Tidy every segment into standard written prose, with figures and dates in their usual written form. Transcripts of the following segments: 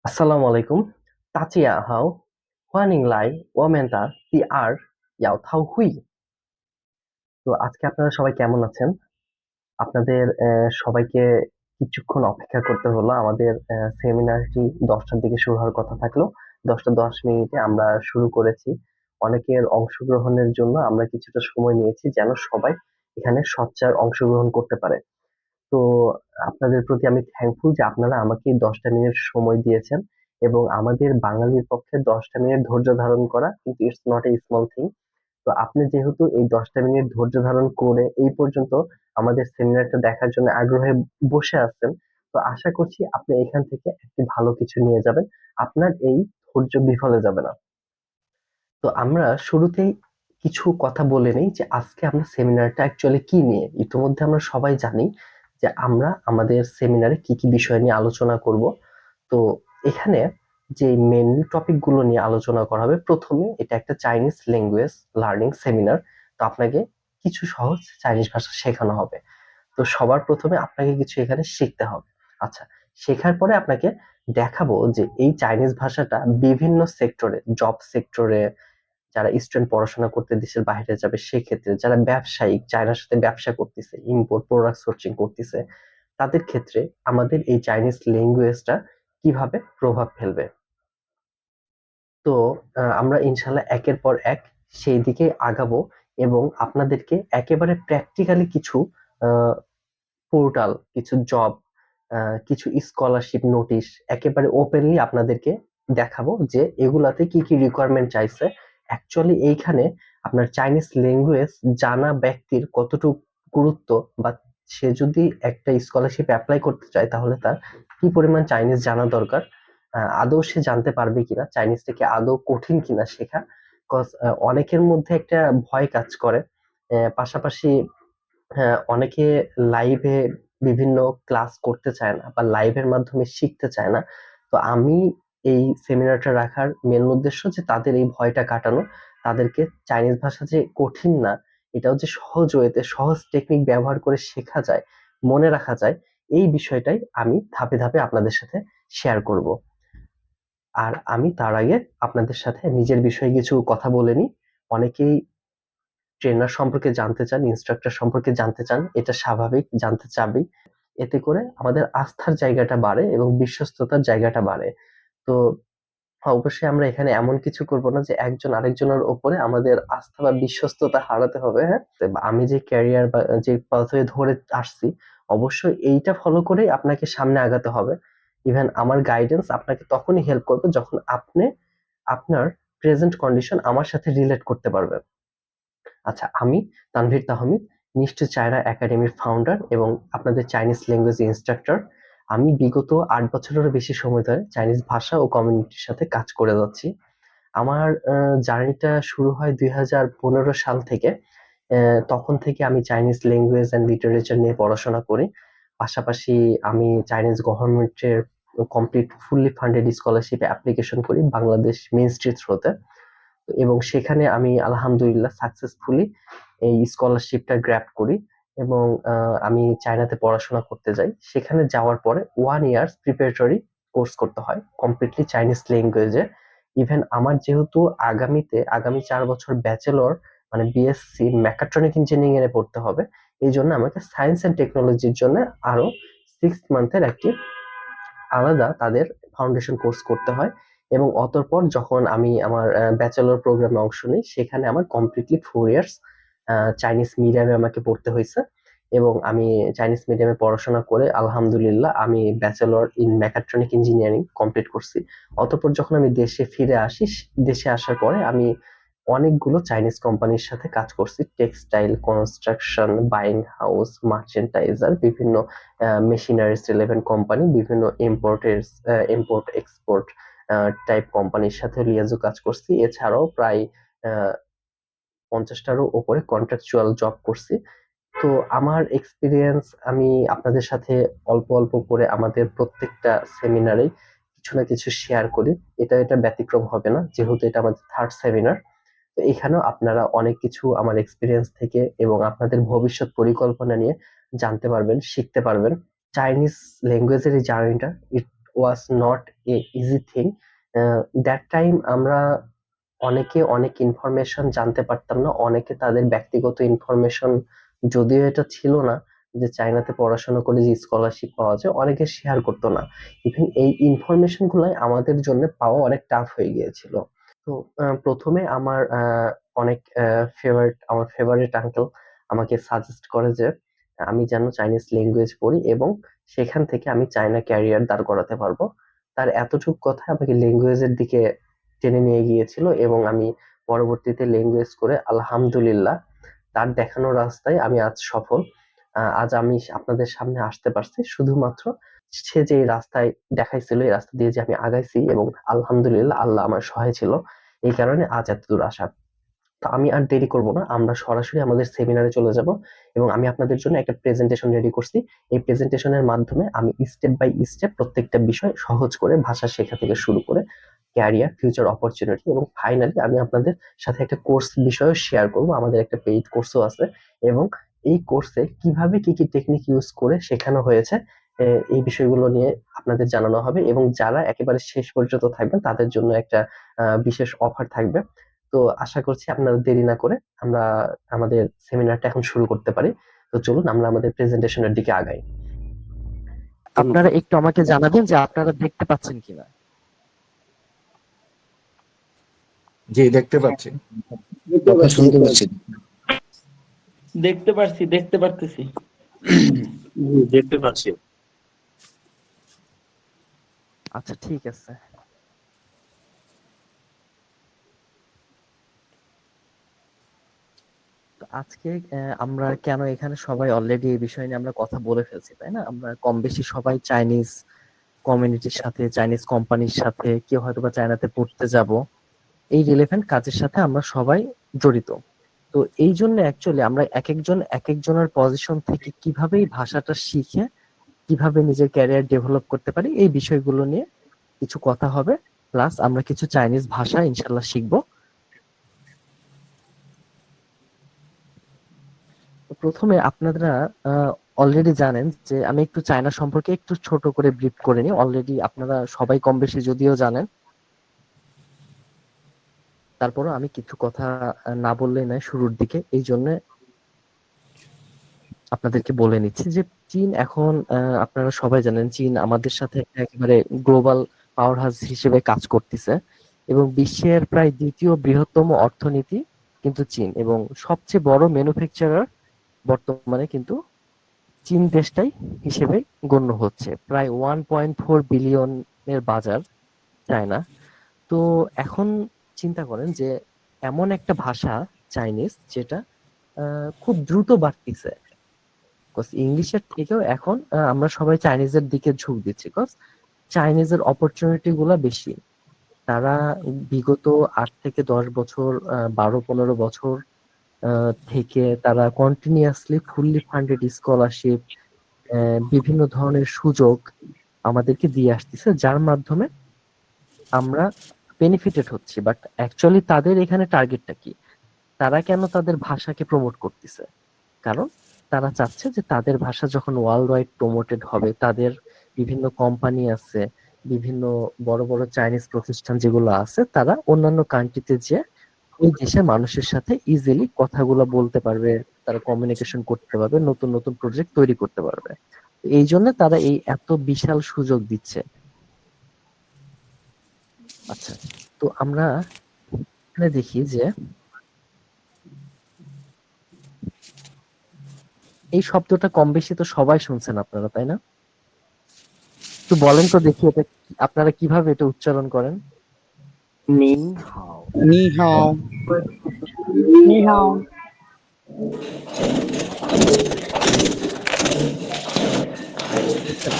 আসসালামু আলাইকুম，大家好，欢迎来我们的第2要套会。তো আজকে আপনারা সবাই কেমন আছেন? আপনাদের সবাইকে কিছুক্ষণ অপেক্ষা করতে হলো। আমাদের সেমিনারটি 10টার দিকে শুরু হওয়ার কথা থাকলো 10টা 10 মিনিটে আমরা শুরু করেছি। অনেকের অংশগ্রহণের জন্য আমরা কিছুটা সময় নিয়েছি যেন সবাই এখানে সোচ্চার অংশগ্রহণ করতে পারে। তো আপনাদের প্রতি আমি থ্যাঙ্কফুল যে আপনারা আমাকে এই 10টা মিনিট সময় দিয়েছেন এবং আমাদের বাঙালির পক্ষে 10টা মিনিট ধৈর্য ধারণ করা কিন্তু it's not a small thing. তো আপনি যেহেতু এই 10টা মিনিট ধৈর্য ধারণ করে এই পর্যন্ত আমাদের সেমিনারটা দেখার জন্য আগ্রহে বসে আছেন, তো আশা করছি আপনি এখান থেকে একটি ভালো কিছু নিয়ে যাবেন। আপনার এই ধৈর্য বিফলে যাবে না। তো আমরা শুরুতেই কিছু কথা বলে নেই যে আজকে আমরা সেমিনারটা অ্যাকচুয়ালি কি নিয়ে। ইতিমধ্যে আমরা সবাই জানি যে আমরা আমাদের সেমিনারে কি কি বিষয় নিয়ে আলোচনা করব। তো এখানে যে মেইনলি টপিক গুলো নিয়ে আলোচনা করা হবে, প্রথমে এটা একটা চাইনিজ ল্যাঙ্গুয়েজ লার্নিং সেমিনার। তো আপনাকে কিছু সহজ চাইনিজ ভাষা শেখানো হবে। তো সবার প্রথমে আপনাকে কিছু এখানে শিখতে হবে। আচ্ছা, শেখার পরে আপনাকে দেখাবো যে এই চাইনিজ ভাষাটা বিভিন্ন সেক্টরে, জব সেক্টরে, যারা স্টুডেন্ট পড়াশোনা করতে দেশের বাইরে যাবে সেক্ষেত্রে, যারা ব্যবসায়িক চায়নার সাথে ব্যবসা করতেছে, ইম্পোর্ট প্রোডাক্ট সোর্সিং করতেছে, তাদের ক্ষেত্রে আমাদের এই চাইনিজ ল্যাঙ্গুয়েজটা কিভাবে প্রভাব ফেলবে। তো আমরা ইনশাল্লাহ একের পর এক সেই দিকে আগাবো এবং আপনাদেরকে একেবারে প্র্যাকটিক্যালি কিছু পোর্টাল, কিছু জব, কিছু স্কলারশিপ নোটিশ একেবারে ওপেনলি আপনাদেরকে দেখাবো যে এগুলাতে কি কি রিকোয়ারমেন্ট চাইছে। অ্যাকচুয়ালি এইখানে আপনার চাইনিজ ল্যাঙ্গুয়েজ জানা ব্যক্তির কতটুকু গুরুত্ব, বা সে যদি একটা স্কলারশিপ অ্যাপ্লাই করতে চায় তাহলে তার কি পরিমাণ চাইনিজ জানা দরকার, আদৌ সে জানতে পারবে কিনা, চাইনিজটা কি আদৌ কঠিন কিনা শেখা। কজ অনেকের মধ্যে একটা ভয় কাজ করে। পাশাপাশি অনেকে লাইভে বিভিন্ন ক্লাস করতে চায় না বা লাইভের মাধ্যমে শিখতে চায় না। তো আমি এই সেমিনারটা রাখার মেন উদ্দেশ্য যে তাদের এই ভয়টা কাটানো, তাদেরকে চাইনিজ ভাষা যে কঠিন না, এটাও যে সহজ ওয়েতে সহজ টেকনিক ব্যবহার করে শেখা যায়, মনে রাখা যায়, এই বিষয়টাই আমি ধাপে ধাপে আপনাদের সাথে শেয়ার করব। আর আমি তার আগে আপনাদের সাথে নিজের বিষয়ে কিছু কথা বলে নিই। অনেকেই ট্রেনার সম্পর্কে জানতে চান, ইনস্ট্রাক্টর সম্পর্কে জানতে চান, এটা স্বাভাবিক, জানতে চাবেই। এতে করে আমাদের আস্থার জায়গাটা বাড়ে এবং বিশ্বস্ততার জায়গাটা বাড়ে। তো অবশ্যই আমরা এখানে এমন কিছু করব না যে একজন আরেকজনের উপরে আমাদের আস্থা বা বিশ্বস্ততা হারাতে হবে। হ্যাঁ, তো আমি যে ক্যারিয়ার বা যে পাথওয়ে ধরে আসছি, অবশ্যই এইটা ফলো করেই আপনাকে সামনে আগাতে হবে। ইভেন আমার গাইডেন্স আপনাকে তখনই হেল্প করবে যখন আপনি আপনার প্রেজেন্ট কন্ডিশন আমার সাথে রিলেট করতে পারবেন। আচ্ছা, আমি তানভীর তাহমিদ, নিশ্চয় চায়না একাডেমির ফাউন্ডার এবং আপনাদের চাইনিজ ল্যাঙ্গুয়েজ ইনস্ট্রাক্টর। আমি বিগত 8 বছরেরও বেশি সময় ধরে চাইনিজ ভাষা ও কমিউনিটির সাথে কাজ করে যাচ্ছি। আমার জার্নিটা শুরু হয় 2015 সাল থেকে। তখন থেকে আমি চাইনিজ ল্যাঙ্গুয়েজ অ্যান্ড লিটারেচার নিয়ে পড়াশোনা করি। পাশাপাশি আমি চাইনিজ গভর্নমেন্টের কমপ্লিট ফুললি ফান্ডেড স্কলারশিপে অ্যাপ্লিকেশন করি বাংলাদেশ মিনিস্ট্রির থ্রুতে, এবং সেখানে আমি আলহামদুলিল্লাহ সাকসেসফুলি এই স্কলারশিপটা গ্র্যাব করি এবং আমি চায়নাতে পড়াশোনা করতে যাই। সেখানে যাওয়ার পরে 1 ইয়ার্স প্রিপারেটরি কোর্স করতে হয় কমপ্লিটলি চাইনিজ ল্যাঙ্গুয়েজে। ইভেন আমার যেহেতু আগামী 4 বছর ব্যাচেলর মানে বিএসসি মেকাট্রনিক ইঞ্জিনিয়ারিং এ পড়তে হবে, এই জন্য আমাকে সায়েন্স অ্যান্ড টেকনোলজির জন্য আরো 6 মান্থের একটি আলাদা তাদের ফাউন্ডেশন কোর্স করতে হয়। এবং অতঃপর যখন আমি আমার ব্যাচেলর প্রোগ্রামে অংশ নিই, সেখানে আমার কমপ্লিটলি 4 ইয়ার্স চাইনিজ মিডিয়ামে আমাকে পড়তে হয়েছে। এবং আমি চাইনিজ মিডিয়ামে পড়াশোনা করে আলহামদুলিল্লাহ আমি bachelor in mechatronic engineering complete করছি। অতঃপর যখন আমি দেশে ফিরে আসি, দেশে আসার পরে আমি অনেকগুলো চাইনিজ কোম্পানির সাথে কাজ করছি, টেক্সটাইল, কনস্ট্রাকশন, বাইং হাউস, মার্চেন্টাইজার, বিভিন্ন মেশিনারিজ রিলেভেন্ট কোম্পানি, বিভিন্ন ইম্পোর্ট এক্সপোর্ট টাইপ কোম্পানির সাথে লিয়াজো কাজ করছি। এছাড়াও প্রায় 50টারও উপরে কন্ট্রাকচুয়াল জব করছি। তো আমার এক্সপিরিয়েন্স আমি আপনাদের সাথে অল্প অল্প করে আমাদের প্রত্যেকটা সেমিনারে কিছু না কিছু শেয়ার করি। এটা ব্যতিক্রম হবে না, যেহেতু এটা আমাদের থার্ড সেমিনার। তো এখানেও আপনারা অনেক কিছু আমার এক্সপিরিয়েন্স থেকে এবং আপনাদের ভবিষ্যৎ পরিকল্পনা নিয়ে জানতে পারবেন, শিখতে পারবেন। চাইনিজ ল্যাঙ্গুয়েজের এই জার্নিটা it was not easy thing. That time আমরা অনেকে অনেক ইনফরমেশন জানতে পারতাম না, অনেকে তাদের ব্যক্তিগত ইনফরমেশন, যদিও এটা ছিল না যে চায়নাতে পড়াশোনা করে যে স্কলারশিপ পাওয়া যায়, অনেকে শেয়ার করতো না। ইভেন এই ইনফরমেশন গুলাই আমাদের জন্য পাওয়া অনেক টাফ হয়ে গিয়েছিল। তো প্রথমে আমার ফেভারিট আঙ্কেল আমাকে সাজেস্ট করে যে আমি যেন চাইনিজ ল্যাঙ্গুয়েজ পড়ি এবং সেখান থেকে আমি চায়না ক্যারিয়ার দাঁড় করাতে পারবো। তার এতটুকু কথা আমাকে ল্যাঙ্গুয়েজের দিকে টেনে নিয়ে গিয়েছিল এবং আমি পরবর্তীতে ল্যাঙ্গুয়েজ করে আলহামদুলিল্লাহ তার দেখানো রাস্তায় আমি আজ সফল। আজ আমি আপনাদের সামনে আসতে পারছি শুধুমাত্র সে যে রাস্তায় দেখাইছিল, এই রাস্তা দিয়ে যে আমি আগাইছি এবং আলহামদুলিল্লাহ আল্লাহ আমার সহায় ছিল, এই কারণে আজ এতদূর আসা। তো আমি আর দেরি করব না, আমরা সরাসরি আমাদের সেমিনারে চলে যাব এবং আমি আপনাদের জন্য একটা প্রেজেন্টেশন রেডি করছি। এই প্রেজেন্টেশনের মাধ্যমে আমি স্টেপ বাই স্টেপ প্রত্যেকটা বিষয় সহজ করে ভাষা শেখা থেকে শুরু করে ক্যারিয়ার, ফিউচার অপরচুনিটি এবং ফাইনালি আমি আপনাদের সাথে একটা কোর্স বিষয়ও শেয়ার করব। আমাদের একটা পেইড কোর্সও আছে এবং এই কোর্সে কিভাবে কি কি টেকনিক ইউজ করে শেখানো হয়েছে এই বিষয়গুলো নিয়ে আপনাদের জানানো হবে এবং যারা একেবারে শেষ পর্যন্ত থাকবেন তাদের জন্য একটা বিশেষ অফার থাকবে। তো আশা করছি আপনারা দেরি না করে আমরা আমাদের সেমিনারটা এখন শুরু করতে পারি। তো চলুন আমরা আমাদের প্রেজেন্টেশনের দিকে আগাই। আপনারা একটু আমাকে জানাবেন যে আপনারা দেখতে পাচ্ছেন কিনা। জি, দেখতে পাচ্ছি। কথা শুনতে পাচ্ছি। দেখতে পারছি, দেখতে পারতেছি। দেখতে পাচ্ছি। আচ্ছা, ঠিক আছে। তো আজকে আমরা কেন এখানে সবাই অলরেডি এই বিষয় নিয়ে আমরা কথা বলে ফেলছি, তাই না? আমরা কম বেশি সবাই চাইনিজ কমিউনিটির সাথে, চাইনিজ কোম্পানির সাথে, কেউ হয়তো বা চায়নাতে পড়তে যাব, এই রিলেভেন্ট কাজের সাথে আমরা সবাই জড়িত। তো এই জন্য অ্যাকচুয়ালি আমরা এক একজনের পজিশন থেকে কিভাবে এই ভাষাটা শিখে কিভাবে নিজের ক্যারিয়ার ডেভেলপ করতে পারি, এই বিষয়গুলো নিয়ে কিছু কথা হবে। প্লাস আমরা কিছু চাইনিজ ভাষা ইনশাল্লাহ শিখবো। প্রথমে আপনারা অলরেডি জানেন যে আমি একটু চায়না সম্পর্কে একটু ছোট করে ব্রিফ করে নিই। অলরেডি আপনারা সবাই কম বেশি যদিও জানেন, তারপরও আমি কিছু কথা না বললেই নয় শুরুর দিকে, এই জন্য আপনাদেরকে বলে নিচ্ছি যে চীন এখন আপনারা সবাই জানেন চীন আমাদের সাথে একেবারে গ্লোবাল পাওয়ার হাউস হিসেবে কাজ করতেছে এবং বিশ্বের প্রায় দ্বিতীয় বৃহত্তম অর্থনীতি কিন্তু চীন, এবং সবচেয়ে বড় ম্যানুফ্যাকচারার বর্তমানে কিন্তু চীন দেশটাই হিসেবে গণ্য হচ্ছে। প্রায় 1.4 বিলিয়নের বাজার চায়না। তো এখন চিন্তা করেন যে এমন একটা ভাষা চাইনিজ যেটা খুব দ্রুত বাড়তিছে। ইংলিশের থেকেও এখন আমরা সবাই চাইনিজের দিকে ঝুঁক দিচ্ছি, বিকজ চাইনিজের অপরচুনিটি গুলা বেশি। তারা বিগত 8 থেকে 10 বছর, 12-15 বছর থেকে তারা কন্টিনিউয়াসলি ফুললি ফান্ডেড স্কলারশিপ, বিভিন্ন ধরনের সুযোগ আমাদেরকে দিয়ে আসতেছে, যার মাধ্যমে আমরা বেনিফিটেড হচ্ছি। বাট অ্যাকচুয়ালি তাদের এখানে টার্গেটটা কি? তারা কেন তাদের ভাষাকে প্রমোট করতেছে? কারণ তারা চাচ্ছে যে তাদের ভাষা যখন ওয়ার্ল্ড ওয়াইড প্রমোটেড হবে, তাদের বিভিন্ন কোম্পানি আছে, বিভিন্ন বড় বড় চাইনিজ প্রতিষ্ঠান যেগুলো আছে, তারা অন্যান্য কান্ট্রিতে যে ওই দেশের মানুষের সাথে ইজিলি কথাগুলো বলতে পারবে, তারা কমিউনিকেশন করতে পারবে, নতুন নতুন প্রজেক্ট তৈরি করতে পারবে। এই জন্য তারা এই এত বিশাল সুযোগ দিচ্ছে। আচ্ছা, তো আমরা এখানে দেখি যে এই শব্দটা কম বেশি তো সবাই শুনছেন আপনারা, তাই না? একটু বলেন তো দেখি এটা আপনারা কিভাবে এটা উচ্চারণ করেন। নি হাও।你好，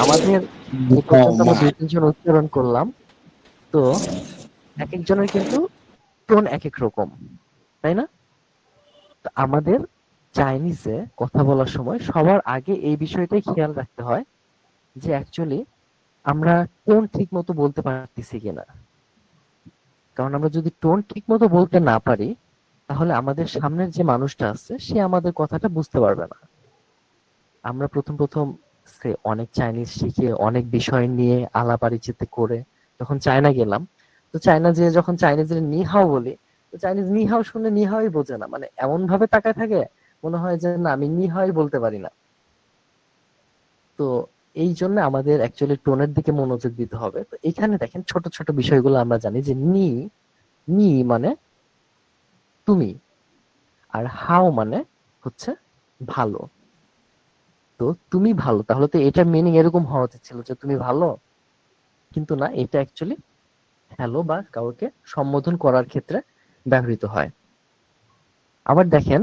আমাদের এই পর্যন্ত আমরা 2-3 জন উচ্চারণ করলাম, তো এক একজনের কিন্তু টোন এক এক রকম, তাই না? তো আমাদের চাইনিজে কথা বলার সময় সবার আগে এই বিষয়টাই খেয়াল রাখতে হয় যে অ্যাকচুয়ালি আমরা টোন ঠিক মতো বলতে পারতেছি কিনা। কারণ আমরা যদি টোন ঠিক মতো বলতে না পারি, তাহলে আমাদের সামনের যে মানুষটা আছে সে আমাদের কথাটা বুঝতে পারবে না। আমরা প্রথম প্রথম অনেক চাইনিজ শিখে অনেক বিষয় নিয়ে আলাপ আলোচনা করে যখন চায়না গেলাম, তো চায়না যে যখন চাইনিজের নিহাও বলি, তো চাইনিজ নিহাও শুনে নিহাওই বোঝে না, মানে এমন ভাবে তাকায় থাকে মনে হয় যে না আমি নিহাওই বলতে পারি না। তো এই জন্য আমাদের অ্যাকচুয়ালি টোনের দিকে মনোযোগ দিতে হবে। তো এখানে দেখেন ছোট ছোট বিষয়গুলো আমরা জানি যে নি, নি মানে তুমি, আর হাও মানে হচ্ছে ভালো। তো তুমি ভালো, তাহলে তো এটার মিনিং এরকম হওয়া উচিত ছিল যে তুমি ভালো, কিন্তু না, এটা অ্যাকচুয়ালি হ্যালো বা কাউকে সম্বোধন করার ক্ষেত্রে ব্যবহৃত হয়। আবার দেখেন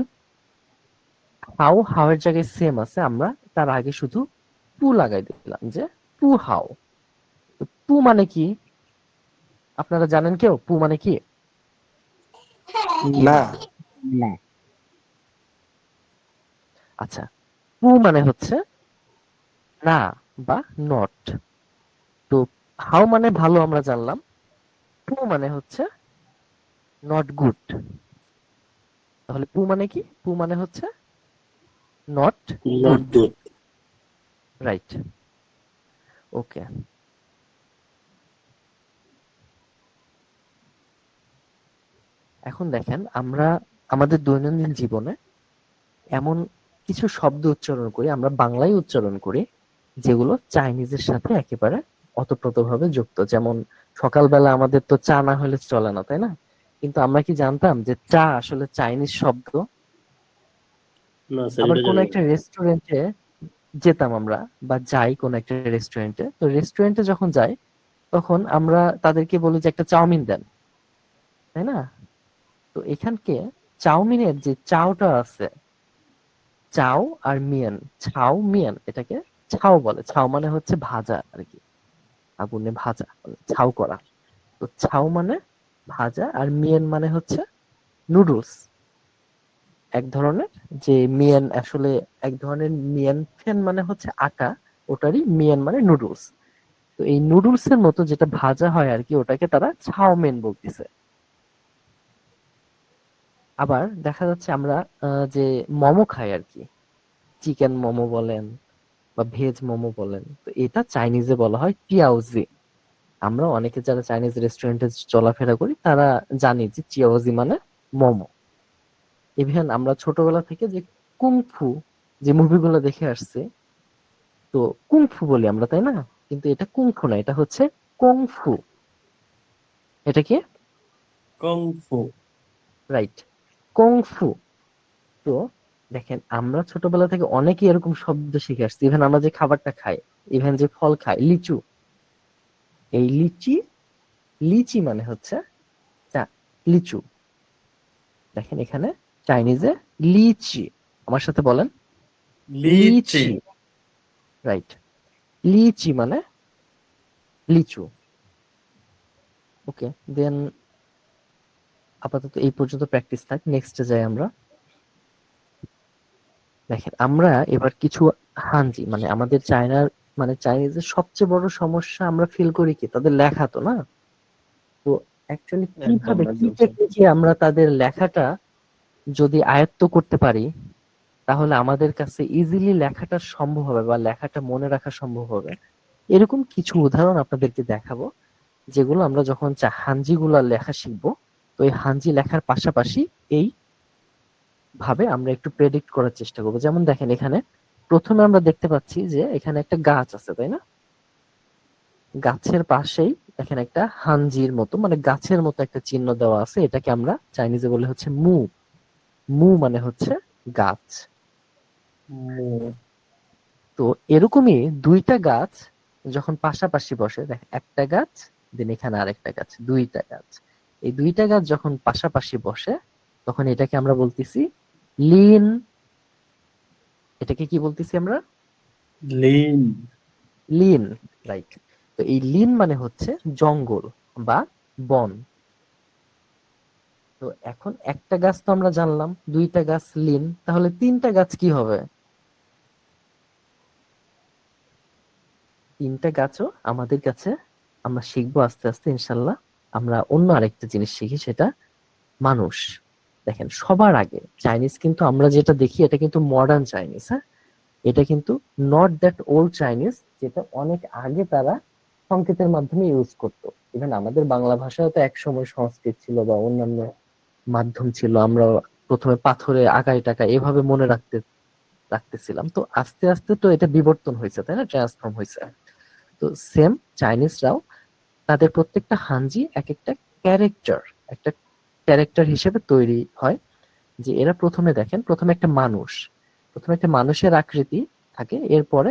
হাও, হাও এর জায়গায় সেম আছে, আমরা তার আগে শুধু টু লাগাই দিলাম যে টু হাও। তো টু মানে কি আপনারা জানেন কেউ? পু মানে কি? না। না। আচ্ছা, পু মানে হচ্ছে না বা নট। তো হাউ মানে ভালো আমরা জানলাম, পু মানে হচ্ছে নট গুড। তাহলে পু মানে কি? পু মানে হচ্ছে not not good, good. Right. Okay, এখন দেখেন আমরা আমাদের দৈনন্দিন জীবনে এমন কিছু শব্দ উচ্চারণ করি, আমরা বাংলায় উচ্চারণ করি, যেগুলো চাইনিজের সাথে একেবারে ওতপ্রোতভাবে যুক্ত। যেমন সকালবেলা আমাদের তো চা না হলে চলে না, তাই না? কিন্তু আমরা কি জানতাম যে চা আসলে চাইনিজ শব্দ? না স্যার, আবার এটা কোন জানি না। একটা রেস্টুরেন্টে যেতাম আমরা, বা যাই কোন একটা রেস্টুরেন্টে, তো রেস্টুরেন্টে যখন যাই তখন আমরা তাদেরকে বলি যে একটা চাউমিন দেন, তাই না? তো এখানকে চাউমিনের যে চাওটা আছে, চাও আর মিয়ান, ছাও মিয়ান, এটাকে ছাও বলে। ছাও মানে হচ্ছে ভাজা আর কি, আগুনে ভাজা, মানে ছাও করা। তো ছাও মানে ভাজা, আর মিয়ান মানে হচ্ছে নুডলস এক ধরনের। যে মিয়ান আসলে এক ধরনের মিয়ান ফেন মানে হচ্ছে আটা, ওটারই মিয়ান মানে নুডলস। তো এই নুডলস এর মতো যেটা ভাজা হয় আর কি, ওটাকে তারা চাউমিন বলতেছে। আবার দেখা যাচ্ছে আমরা যে মোমো খাই আর কি, চিকেন মোমো বলেন বা ভেজ মোমো বলেন, তো এটা চাইনিজে বলা হয় চিয়াওজি। আমরা অনেকে যারা চাইনিজ রেস্টুরেন্টে চলাফেরা করি তারা জানি যে চিয়াওজি মানে মোমো। ইভেন আমরা ছোটবেলা থেকে যে কুংফু যে মুভিগুলো দেখে আসছে, তো কুংফু বলি আমরা, তাই না? কিন্তু এটা কুংফু না, এটা হচ্ছে কংফু। এটা কি? কংফু। Right, kung fu. তো দেখেন আমরা ছোটবেলা থেকে অনেকেই এরকম শব্দ শিখে আসছি। ইভেন আমরা যে খাবারটা খাই, ইভেন যে ফল খাই, লিচু, এই লিচি, লিচি মানে হচ্ছে লিচু। দেখেন এখানে চাইনিজে লিচি, আমার সাথে বলেন লিচি। লিচি, রাইট। লিচি মানে লিচু। ওকে, দেন আপাতত এই পর্যন্ত প্র্যাকটিস থাক, নেক্সটে যাই আমরা। দেখেন আমরা এবার কিছু হানজি, মানে আমাদের চায়নার, মানে চাইনিজের সবচেয়ে বড় সমস্যা আমরা ফিল করি কি, তাদের লেখা তো না। তো অ্যাকচুয়ালি একদম কিভাবে কি একদম স্যার। টেকনিকে আমরা তাদের লেখাটা যদি আয়ত্ত করতে পারি, তাহলে আমাদের কাছে ইজিলি লেখাটা সম্ভব হবে বা লেখাটা মনে রাখা সম্ভব হবে। এরকম কিছু উদাহরণ আপনাদেরকে দেখাবো, যেগুলো আমরা যখন হানজি গুলা লেখা শিখবো, তো এই হানজি লেখার পাশাপাশি এই ভাবে আমরা একটু প্রেডিক্ট করার চেষ্টা করবো। যেমন দেখেন এখানে প্রথমে আমরা দেখতে পাচ্ছি যে এখানে একটা গাছ আছে, তাই না? গাছের পাশেই এখানে একটা হানজির মতো, মানে গাছের মতো একটা চিহ্ন দেওয়া আছে, এটাকে আমরা চাইনিজে বলে হচ্ছে মু। মু মানে হচ্ছে গাছ। তো এরকমই দুইটা গাছ যখন পাশাপাশি বসে, দেখ একটা গাছ, দেন এখানে আরেকটা গাছ, দুইটা গাছ, এই দুইটা গাছ যখন পাশাপাশি বসে, তখন এটাকে আমরা বলতেছি লিন। এটাকে কি বলতেছি আমরা? লিন। Lean, right. তো এই লিন মানে হচ্ছে জঙ্গল বা বন। তো এখন একটা গাছ তো আমরা জানলাম, দুইটা গাছ লিন, তাহলে তিনটা গাছ কি হবে? তিনটা গাছও আমাদের কাছে আমরা শিখবো আস্তে আস্তে ইনশাল্লাহ। আমরা অন্য আরেকটা জিনিস শিখি, সেটা মানুষ। দেখেন সবার আগে চাইনিজ কিন্তু আমরা যেটা দেখি এটা কিন্তু মডার্ন চাইনিজ, হ্যাঁ, এটা কিন্তু নট দ্যাট ওল্ড চাইনিজ, যেটা অনেক আগে তারা সংকেতের মাধ্যমে ইউজ করতো। ইভেন আমাদের বাংলা ভাষাও তো একসময় সংস্কৃত ছিল বা অন্যান্য মাধ্যম ছিল, আমরা প্রথমে পাথরে আগায় টাকা এভাবে মনে রাখতেছিলাম। তো আস্তে আস্তে তো এটা বিবর্তন হয়েছে, তাই না, ট্রান্সফর্ম হয়েছে। তো সেম চাইনিজরাও তাদের প্রত্যেকটা হাঞ্জি এক একটা ক্যারেক্টার, একটা ক্যারেক্টার হিসেবে তৈরি হয়। যে এরা প্রথমে দেখেন, প্রথমে একটা মানুষের আকৃতি থাকে, এরপরে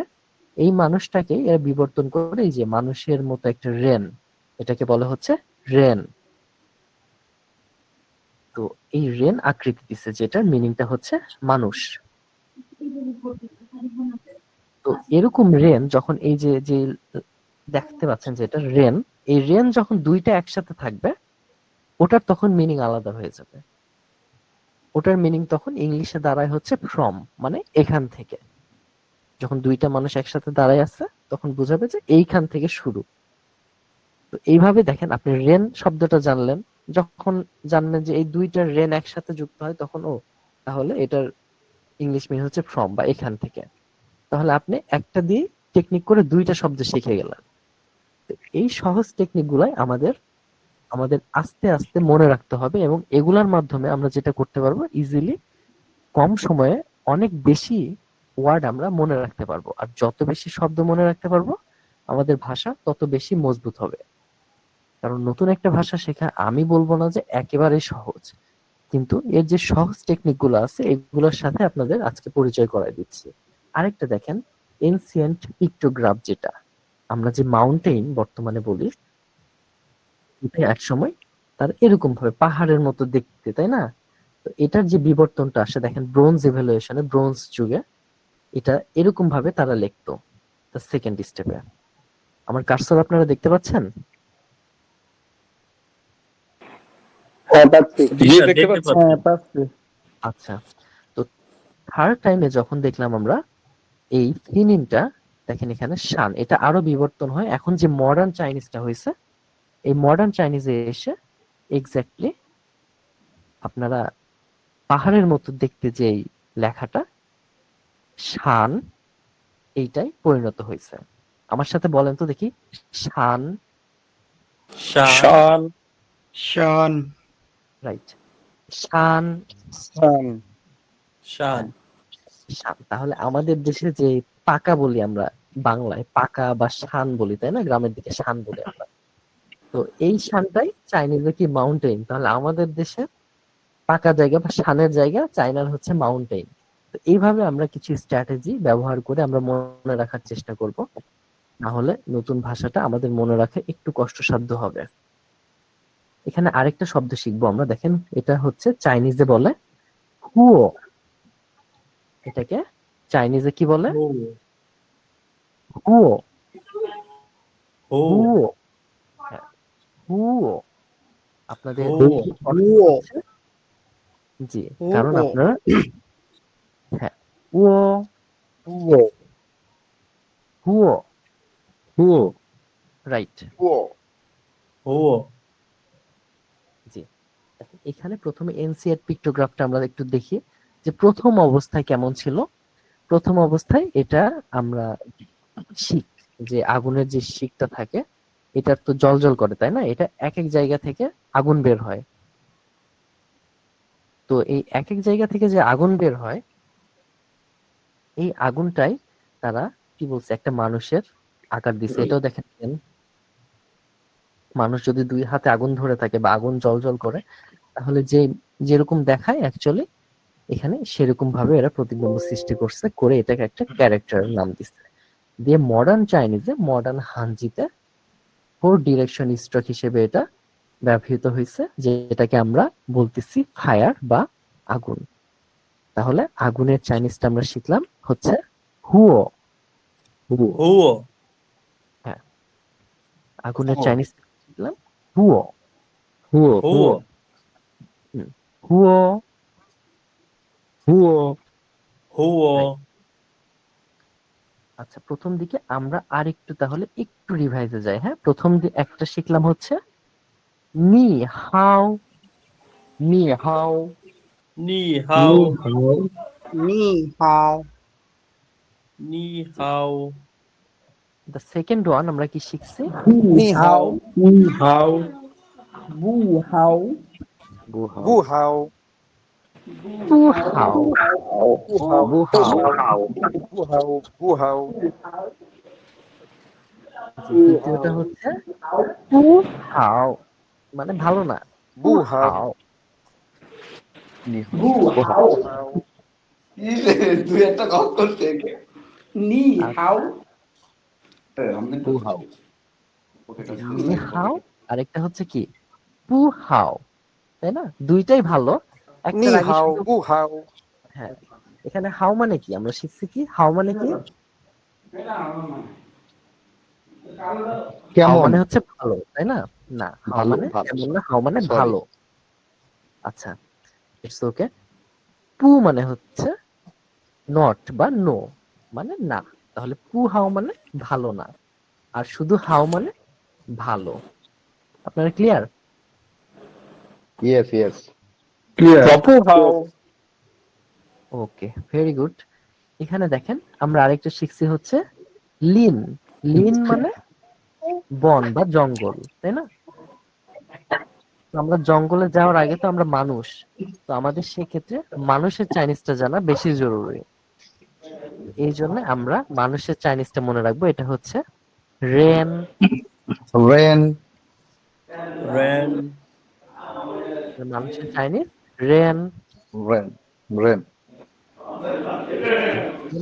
এই মানুষটাকে এরা বিবর্তন করে এই যে মানুষের মতো একটা রেন, এটাকে বলা হচ্ছে রেন। তো এই রেন আকৃতি দিচ্ছে, যেটার মিনিংটা হচ্ছে মানুষ। তো এরকম রেন যখন এই যে যে দেখতে পাচ্ছেন যেটা রেন, এই রেন যখন দুইটা একসাথে থাকবে ওটার তখন মিনিং আলাদা হয়ে যাবে। ওটার মিনিং তখন ইংলিশে দাঁড়ায় হচ্ছে ফ্রম, মানে এখান থেকে। যখন দুইটা মানুষ একসাথে দাঁড়ায় আছে তখন বোঝাবে যে এইখান থেকে শুরু। তো এইভাবে দেখেন, আপনি রেন শব্দটা জানলেন, যখন জানলেন যে এই দুইটা রেন একসাথে যুক্ত হয় তখন ও তাহলে এটার ইংলিশ মিনিং হচ্ছে ফ্রম বা এখান থেকে। তাহলে আপনি একটা দিয়ে টেকনিক করে দুইটা শব্দ শিখে গেলেন। তো এই সহজ টেকনিক গুলাই আমাদের আমাদের আস্তে আস্তে মনে রাখতে হবে, এবং এগুলার মাধ্যমে আমরা যেটা করতে পারবো, ইজিলি কম সময়ে অনেক বেশি ওয়ার্ড আমরা মনে রাখতে পারবো। আর যত বেশি শব্দ মনে রাখতে পারবো আমাদের ভাষা তত বেশি মজবুত হবে। কারণ নতুন একটা ভাষা শেখা, আমি বলবো না যে একেবারে সহজ, কিন্তু এর যে সহজ টেকনিক গুলো আছে এগুলোর সাথে আপনাদের আজকে পরিচয় করায় দিচ্ছি। আরেকটা দেখেন, এনসিয়েন্ট পিক্টোগ্রাফ, যেটা আমরা যে মাউন্টেইন বর্তমানে বলি, এটা এক সময় তার এরকম ভাবে পাহাড়ের মতো দেখতে, তাই না? তো এটার যে বিবর্তনটা আসে দেখেন ব্রোঞ্জ ইভ্যালুয়েশনে, ব্রোঞ্জ যুগে এটা এরকম ভাবে তারা লিখতো। সেকেন্ড স্টেপে আমার কার্সর আপনারা দেখতে পাচ্ছেন? হ্যাঁ পাচ্ছি। জি জি স্যার, দেখতে দেখতে পাচ্ছি। হ্যাঁ পাচ্ছি। পাচ্ছি। আচ্ছা, তো থার্ড টাইমে যখন দেখলাম আমরা এই ফিনিনটা, দেখেন এখানে শান, এটা আরো বিবর্তন হয়। এখন যে মডার্ন চাইনিজটা হয়েছে, এই মডার্ন চাইনিজে এসে এক্স্যাক্টলি আপনারা পাহাড়ের মতো দেখতে যে এই লেখাটা শান, এইটাই পরিণত হয়েছে। আমার সাথে বলেন তো দেখি, শান। শান, শান। শান। রাইট, শান। শান। শান। শান। তাহলে আমাদের দেশে যে পাকা বলি আমরা, বাংলায় পাকা বা শান বলি, তাই না? গ্রামের দিকে শান বলি আমরা। তো এই শানটাই চাইনিজে কি মাউন্টেন। তাহলে আমাদের দেশে পাকা জায়গা বা শানের জায়গা চায়নার হচ্ছে মাউন্টেন। তো এইভাবে আমরা কিছু স্ট্র্যাটেজি ব্যবহার করে আমরা মনে রাখার চেষ্টা করব, না হলে নতুন ভাষাটা আমাদের মনে রাখা একটু কষ্টসাধ্য হবে। এখানে আরেকটা শব্দ শিখবো আমরা, দেখেন এটা হচ্ছে চাইনিজে বলে হুও। এটাকে চাইনিজে কি বলে? ও, হুও। ও, হুও। হ্যাঁ, হুও। আপনাদের ও, অর্থ হুও। হচ্ছে, জি, কারণ হুও। আপনারা, হ্যাঁ, হুও, হুও। হুও, হুও। রাইট, হুও। ও, জি। এখানে প্রথমে এনসিআর পিক্টোগ্রাফটা আমরা একটু দেখি যে প্রথম অবস্থায় কেমন ছিল। প্রথম অবস্থায় এটা আমরা শিক, যে আগুনের যে শিকটা থাকে এটার তো জ্বলজ্বল করে, তাই না? এটা এক এক জায়গা থেকে আগুন বের হয়। তো এই এক এক জায়গা থেকে যে আগুন বের হয়, এই আগুনটাই তারা কি বলছে, একটা মানুষের আকার দিছে। এটাও দেখেন, মানুষ যদি দুই হাতে আগুন ধরে থাকে বা আগুন জ্বলজ্বল করে, তাহলে যে যেরকম দেখায় অ্যাকচুয়ালি এখানে সেরকম ভাবে এরা প্রতিবিম্ব সৃষ্টি করছে, করে এটাকে একটা ক্যারেক্টার নাম দিচ্ছে। দিয়ে মডার্ন চাইনিজে, মডার্ন হানজিতে 4 ডিরেকশন স্ট্রোক হিসেবে এটা ব্যবহৃত হয়েছে, যেটাকে আমরা বলতেছি ফায়ার বা আগুন। তাহলে আগুনের চাইনিজটা আমরা শিখলাম হচ্ছে হুও। হুও। হুও, হ্যাঁ, আগুনের চাইনিজ শিখলাম হুও। হুও। হুও, হুম, হুও। হুও। হুও, Right. আচ্ছা, প্রথম দিকে আমরা আরেকটু তাহলে একটু রিভাইজে যাই। হ্যাঁ, প্রথম একটা শিখলাম হচ্ছে নি হাও। নি হাও। নি নি হাও, হাও। নি হাও। নি হাও, দ্য সেকেন্ড ওয়ান আমরা কি শিখছি? Ni hao. How? Bu hao. Bu hao. Bu hao. টু হাউ। Bu hao. Bu hao. Bu hao. Bu hao. দ্বিতীয়টা হচ্ছে টু হাউ, মানে ভালো না। টু Bu hao. হাউ। Ni hao. Bu hao. Bu hao. তুই একটা কল করছে নি হাউ আমাদের Bu hao. নি হাউ, আরেকটা হচ্ছে কি পু হাউ, তাই না? দুইটাই ভালো। Ni একটার আগে hao. শুধু Bu hao. হ্যাঁ, এখানে হাউ মানে কি আমরা শিখছি কি? হাউ মানে কি? হাউ কেমন? মানে হচ্ছে ভালো, তাই না? না, হাউ ভালো, মানে ভালো। এমন না, হাউ মানে Sorry. ভালো। আচ্ছা, ইটস ওকে। পু মানে হচ্ছে নট বা নো, মানে না। তাহলে পু হাউ মানে ভালো না, আর শুধু হাউ মানে ভালো। আপনারা clear? Yes, yes. Clear. Bu hao. ওকে, ভেরি গুড। এখানে দেখেন আমরা আরেকটা শিখছি হচ্ছে লিন। লিন মানে বন বা জঙ্গল, তাই না? তো আমরা জঙ্গলে যাওয়ার আগে তো আমরা মানুষ, তো আমাদের সেক্ষেত্রে মানুষের চাইনিজটা জানা বেশি জরুরি। এই জন্য আমরা মানুষের চাইনিজটা মনে রাখবো। এটা হচ্ছে রেন। Rain. Rain. মানুষের চাইনিজ রেন। Rain. Rain.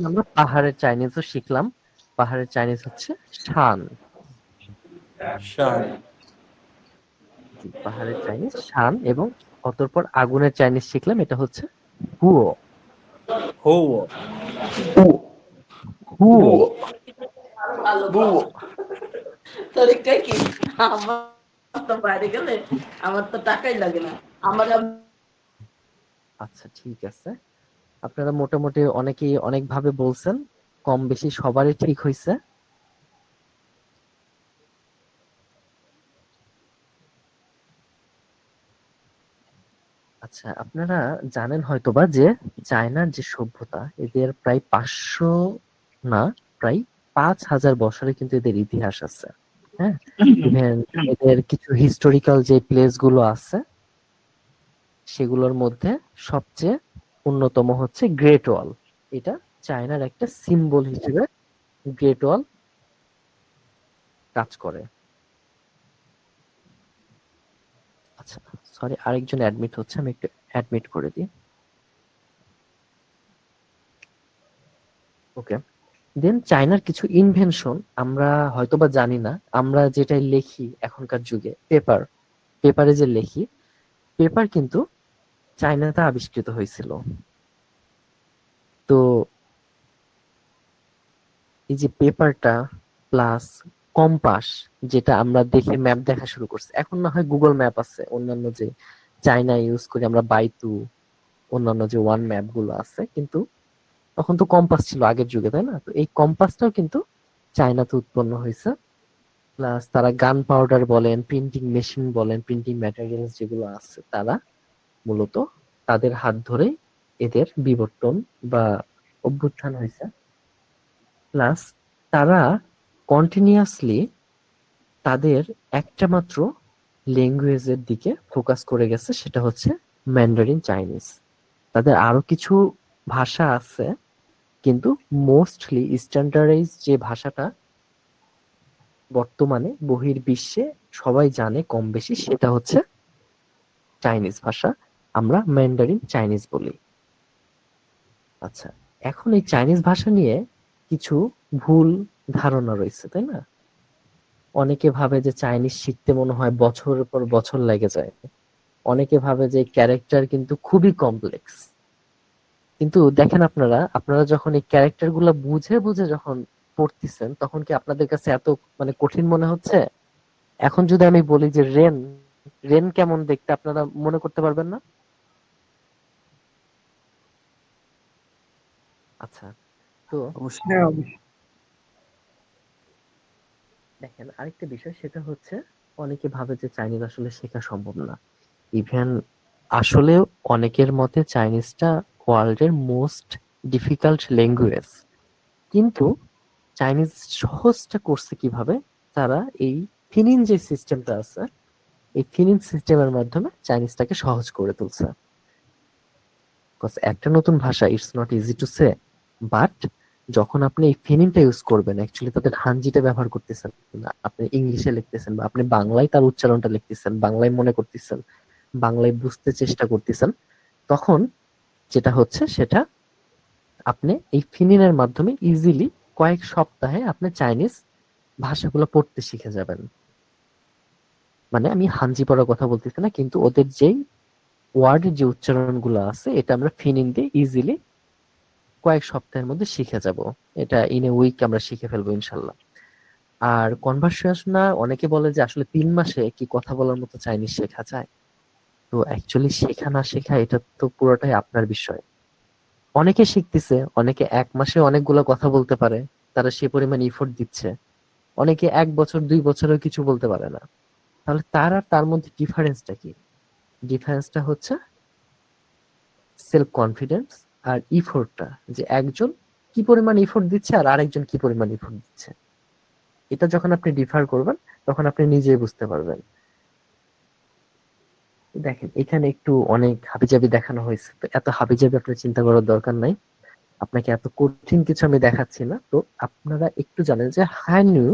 আমরা পাহাড়ের চাইনিজও শিখলাম। পাহাড়ের চাইনিজ হচ্ছে শান। Shan. পাহাড়ের চাইনিজ শান, এবং অতঃপর আগুনের চাইনিজ শিখলাম, এটা হচ্ছে হুও। Ho. হুও। Bu. তরিকা কি আমার তো বাইরে গেলে আমার তো টাকাই লাগে না আমার আচ্ছা, ঠিক আছে। আপনারা মোটামুটি অনেকেই অনেক ভাবে বলছেন, কম বেশি সবারই ঠিক হয়েছে। আচ্ছা, আপনারা জানেন হয়তোবা যে চায়নার যে সভ্যতা, এদের প্রায় 500 না, প্রায় 5,000 বছরে কিন্তু এদের ইতিহাস আছে। হ্যাঁ, ইভেন এদের কিছু হিস্টোরিক্যাল যে প্লেস গুলো আছে সেগুলোর মধ্যে সবচেয়ে অন্যতম হচ্ছে গ্রেট ওয়াল। এটা চায়নার একটা সিম্বল হিসেবে গ্রেট ওয়াল কাজ করে। আচ্ছা, সরি, আরেকজন অ্যাডমিট হচ্ছে, আমি একটু অ্যাডমিট করে দিই। ওকে, দেন চায়নার কিছু ইনভেনশন আমরা হয়তোবা জানি না। আমরা যেটাই লিখি এখনকার যুগে, পেপারে যে লিখি, পেপার কিন্তু চায়নাতে আবিষ্কৃত হয়েছিল। তো এই যে পেপারটা প্লাস কম্পাস, যেটা আমরা দেখে ম্যাপ দেখা শুরু করছি, এখন না হয় গুগল ম্যাপ আছে, অন্যান্য যে চায়না ইউজ করি আমরা বাইটু, অন্যান্য যে ওয়ান ম্যাপ গুলো আছে, কিন্তু তখন তো কম্পাস ছিল আগের যুগে, তাই না? তো এই কম্পাসটাও কিন্তু চায়নাতে উৎপন্ন হয়েছে। প্লাস তারা গান পাউডার বলেন, প্রিন্টিং মেশিন বলেন, প্রিন্টিং ম্যাটেরিয়ালস যেগুলো আছে, তারা মূলত তাদের হাত ধরে এদের বিবর্তন বা অভ্যুত্থান হয়েছে। প্লাস তারা কন্টিনিউয়াসলি তাদের একটা মাত্র ল্যাঙ্গুয়েজের দিকে ফোকাস করে গেছে, সেটা হচ্ছে ম্যান্ডারিন চাইনিজ। তাদের আরো কিছু ভাষা আছে, কিন্তু মোস্টলি স্ট্যান্ডার্ডাইজ যে ভাষাটা বর্তমানে বহির্বিশ্বে সবাই জানে কম বেশি, সেটা হচ্ছে চাইনিজ ভাষা। আমরা ম্যান্ডারিন চাইনিজ বলি। আচ্ছা, এখন এই চাইনিজ ভাষা নিয়ে কিছু ভুল ধারণা রয়েছে, তাই না? অনেকে ভাবে যে চাইনিজ শিখতে মনে হয় বছরের পর বছর লেগে যায়। অনেকে ভাবে যে ক্যারেক্টার কিন্তু খুবই কমপ্লেক্স। কিন্তু দেখেন, আপনারা আপনারা যখন এই ক্যারেক্টার গুলা বুঝে বুঝে যখন পড়তেছেন, তখন কি আপনাদের কাছে এত মানে কঠিন মনে হচ্ছে? এখন যদি আমি বলি যে রেন, রেন কেমন দেখতে, আপনারা মনে করতে পারবেন না? আচ্ছা, তো দেখেন আরেকটা বিষয়, সেটা হচ্ছে অনেকে ভাবে যে চাইনিজ আসলে শেখা সম্ভব না। ইভেন আসলে অনেকের মতে চাইনিজটা ওয়ার্ল্ডের মোস্ট ডিফিকাল্ট ল্যাঙ্গুয়েজ। কিন্তু চাইনিজ সহজটা করছে কিভাবে, তারা এই ফিনিন যে সিস্টেমটা আছে, এই ফিনিন সিস্টেমের মাধ্যমে চাইনিজটাকে সহজ করে তুলছে। Because একটা নতুন ভাষা it's not easy to say, but যখন আপনি এই ফিনিনটা ইউজ করবেন, অ্যাকচুয়ালি তাদের হানজিটা ব্যবহার করতেছেন না, আপনি ইংলিশে লিখতেছেন বা আপনি বাংলায় তার উচ্চারণটা লিখতেছেন, বাংলায় মনে করতেছেন, বাংলায় বুঝতে চেষ্টা করতেছেন, তখন যেটা হচ্ছে সেটা আপনি এই ফিনিনের মাধ্যমে ইজিলি কয়েক সপ্তাহে আপনি চাইনিজ ভাষাগুলো পড়তে শিখে যাবেন। মানে আমি হানজি পড়ার কথা বলতেছি না, কিন্তু ওদের যেই ওয়ার্ডের যে উচ্চারণগুলো আছে এটা আমরা ফিনিন দিয়ে ইজিলি কয়েক সপ্তাহের মধ্যে শিখে যাব। এটা ইন এ উইক আমরা শিখে ফেলবো ইনশাল্লাহ। আর কনভারসেশন অনেকে বলে যে আসলে 3 মাসে কি কথা বলার মতো চাইনিজ শেখা যায়? তো অ্যাকচুয়ালি শেখা না শেখা এটা তো পুরোটাই আপনার বিষয়। অনেকে শিখতেছে, অনেকে 1 মাসে অনেকগুলো কথা বলতে পারে, তারা সে পরিমাণ ইফোর্ট দিচ্ছে। অনেকে 1 বছর 2 বছরেও কিছু বলতে পারে না। তাহলে তার আর তার মধ্যে ডিফারেন্সটা কি? ডিফারেন্সটা হচ্ছে সেলফ কনফিডেন্স আর ইফোর্টটা, যে একজন কি পরিমাণ ইফোর্ট দিচ্ছে আর আরেকজন কি পরিমাণ ইফোর্ট দিচ্ছে। এটা যখন আপনি ডিফার করবেন তখন আপনি নিজেই বুঝতে পারবেন। দেখেন এখানে একটু অনেক হাবিজাবি দেখানো হয়েছে, তো এত হাবিজাবি আপনার চিন্তা করার দরকার নাই। আপনাকে এত কঠিন কিছু আমি দেখাচ্ছি না। তো আপনারা একটু জানেন যে হানু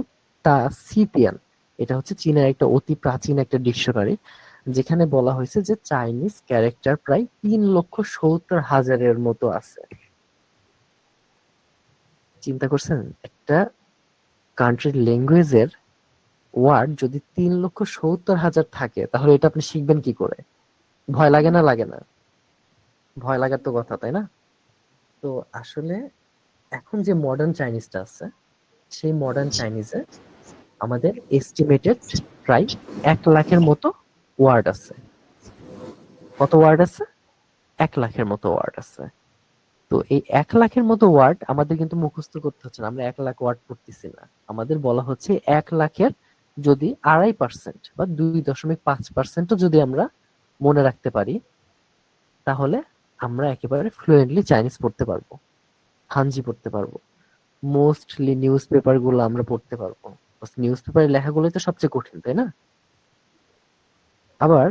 তা সিপিয়ান, এটা হচ্ছে চীনের একটা অতি প্রাচীন একটা ডিকশনারি, যেখানে বলা হয়েছে যে চাইনিজ ক্যারেক্টার প্রায় 3,70,000-এর মতো আছে। চিন্তা করছেন একটা কান্ট্রির ল্যাঙ্গুয়েজের ওয়ার্ড যদি 3,70,000 থাকে, তাহলে এটা আপনি শিখবেন কি করে? ভয় লাগে না? লাগে না? ভয় লাগার তো কথা, তাই না? তো আসলে এখন যে মডার্ন চাইনিজটা আছে, সেই মডার্ন চাইনিজে আমাদের এস্টিমেটেড প্রায় 1 লাখের মতো ওয়ার্ড আছে। কত ওয়ার্ড আছে? 1 লাখের মতো ওয়ার্ড আছে। তো এই 1 লাখের মতো ওয়ার্ড আমাদের কিন্তু মুখস্থ করতে হচ্ছে না, আমরা 1 লাখ ওয়ার্ড পড়তেছি না। আমাদের বলা হচ্ছে 1 লাখের যদি 2.5% বা 2.5%ও যদি আমরা মনে রাখতে পারি, তাহলে আমরা একেবারে ফ্লুয়েন্টলি চাইনিজ পড়তে পারবো, হানজি পড়তে পারবো, মোস্টলি নিউজ পেপার গুলো আমরা পড়তে পারবো। নিউজ পেপারের লেখাগুলোই তো সবচেয়ে কঠিন, তাই না? আবার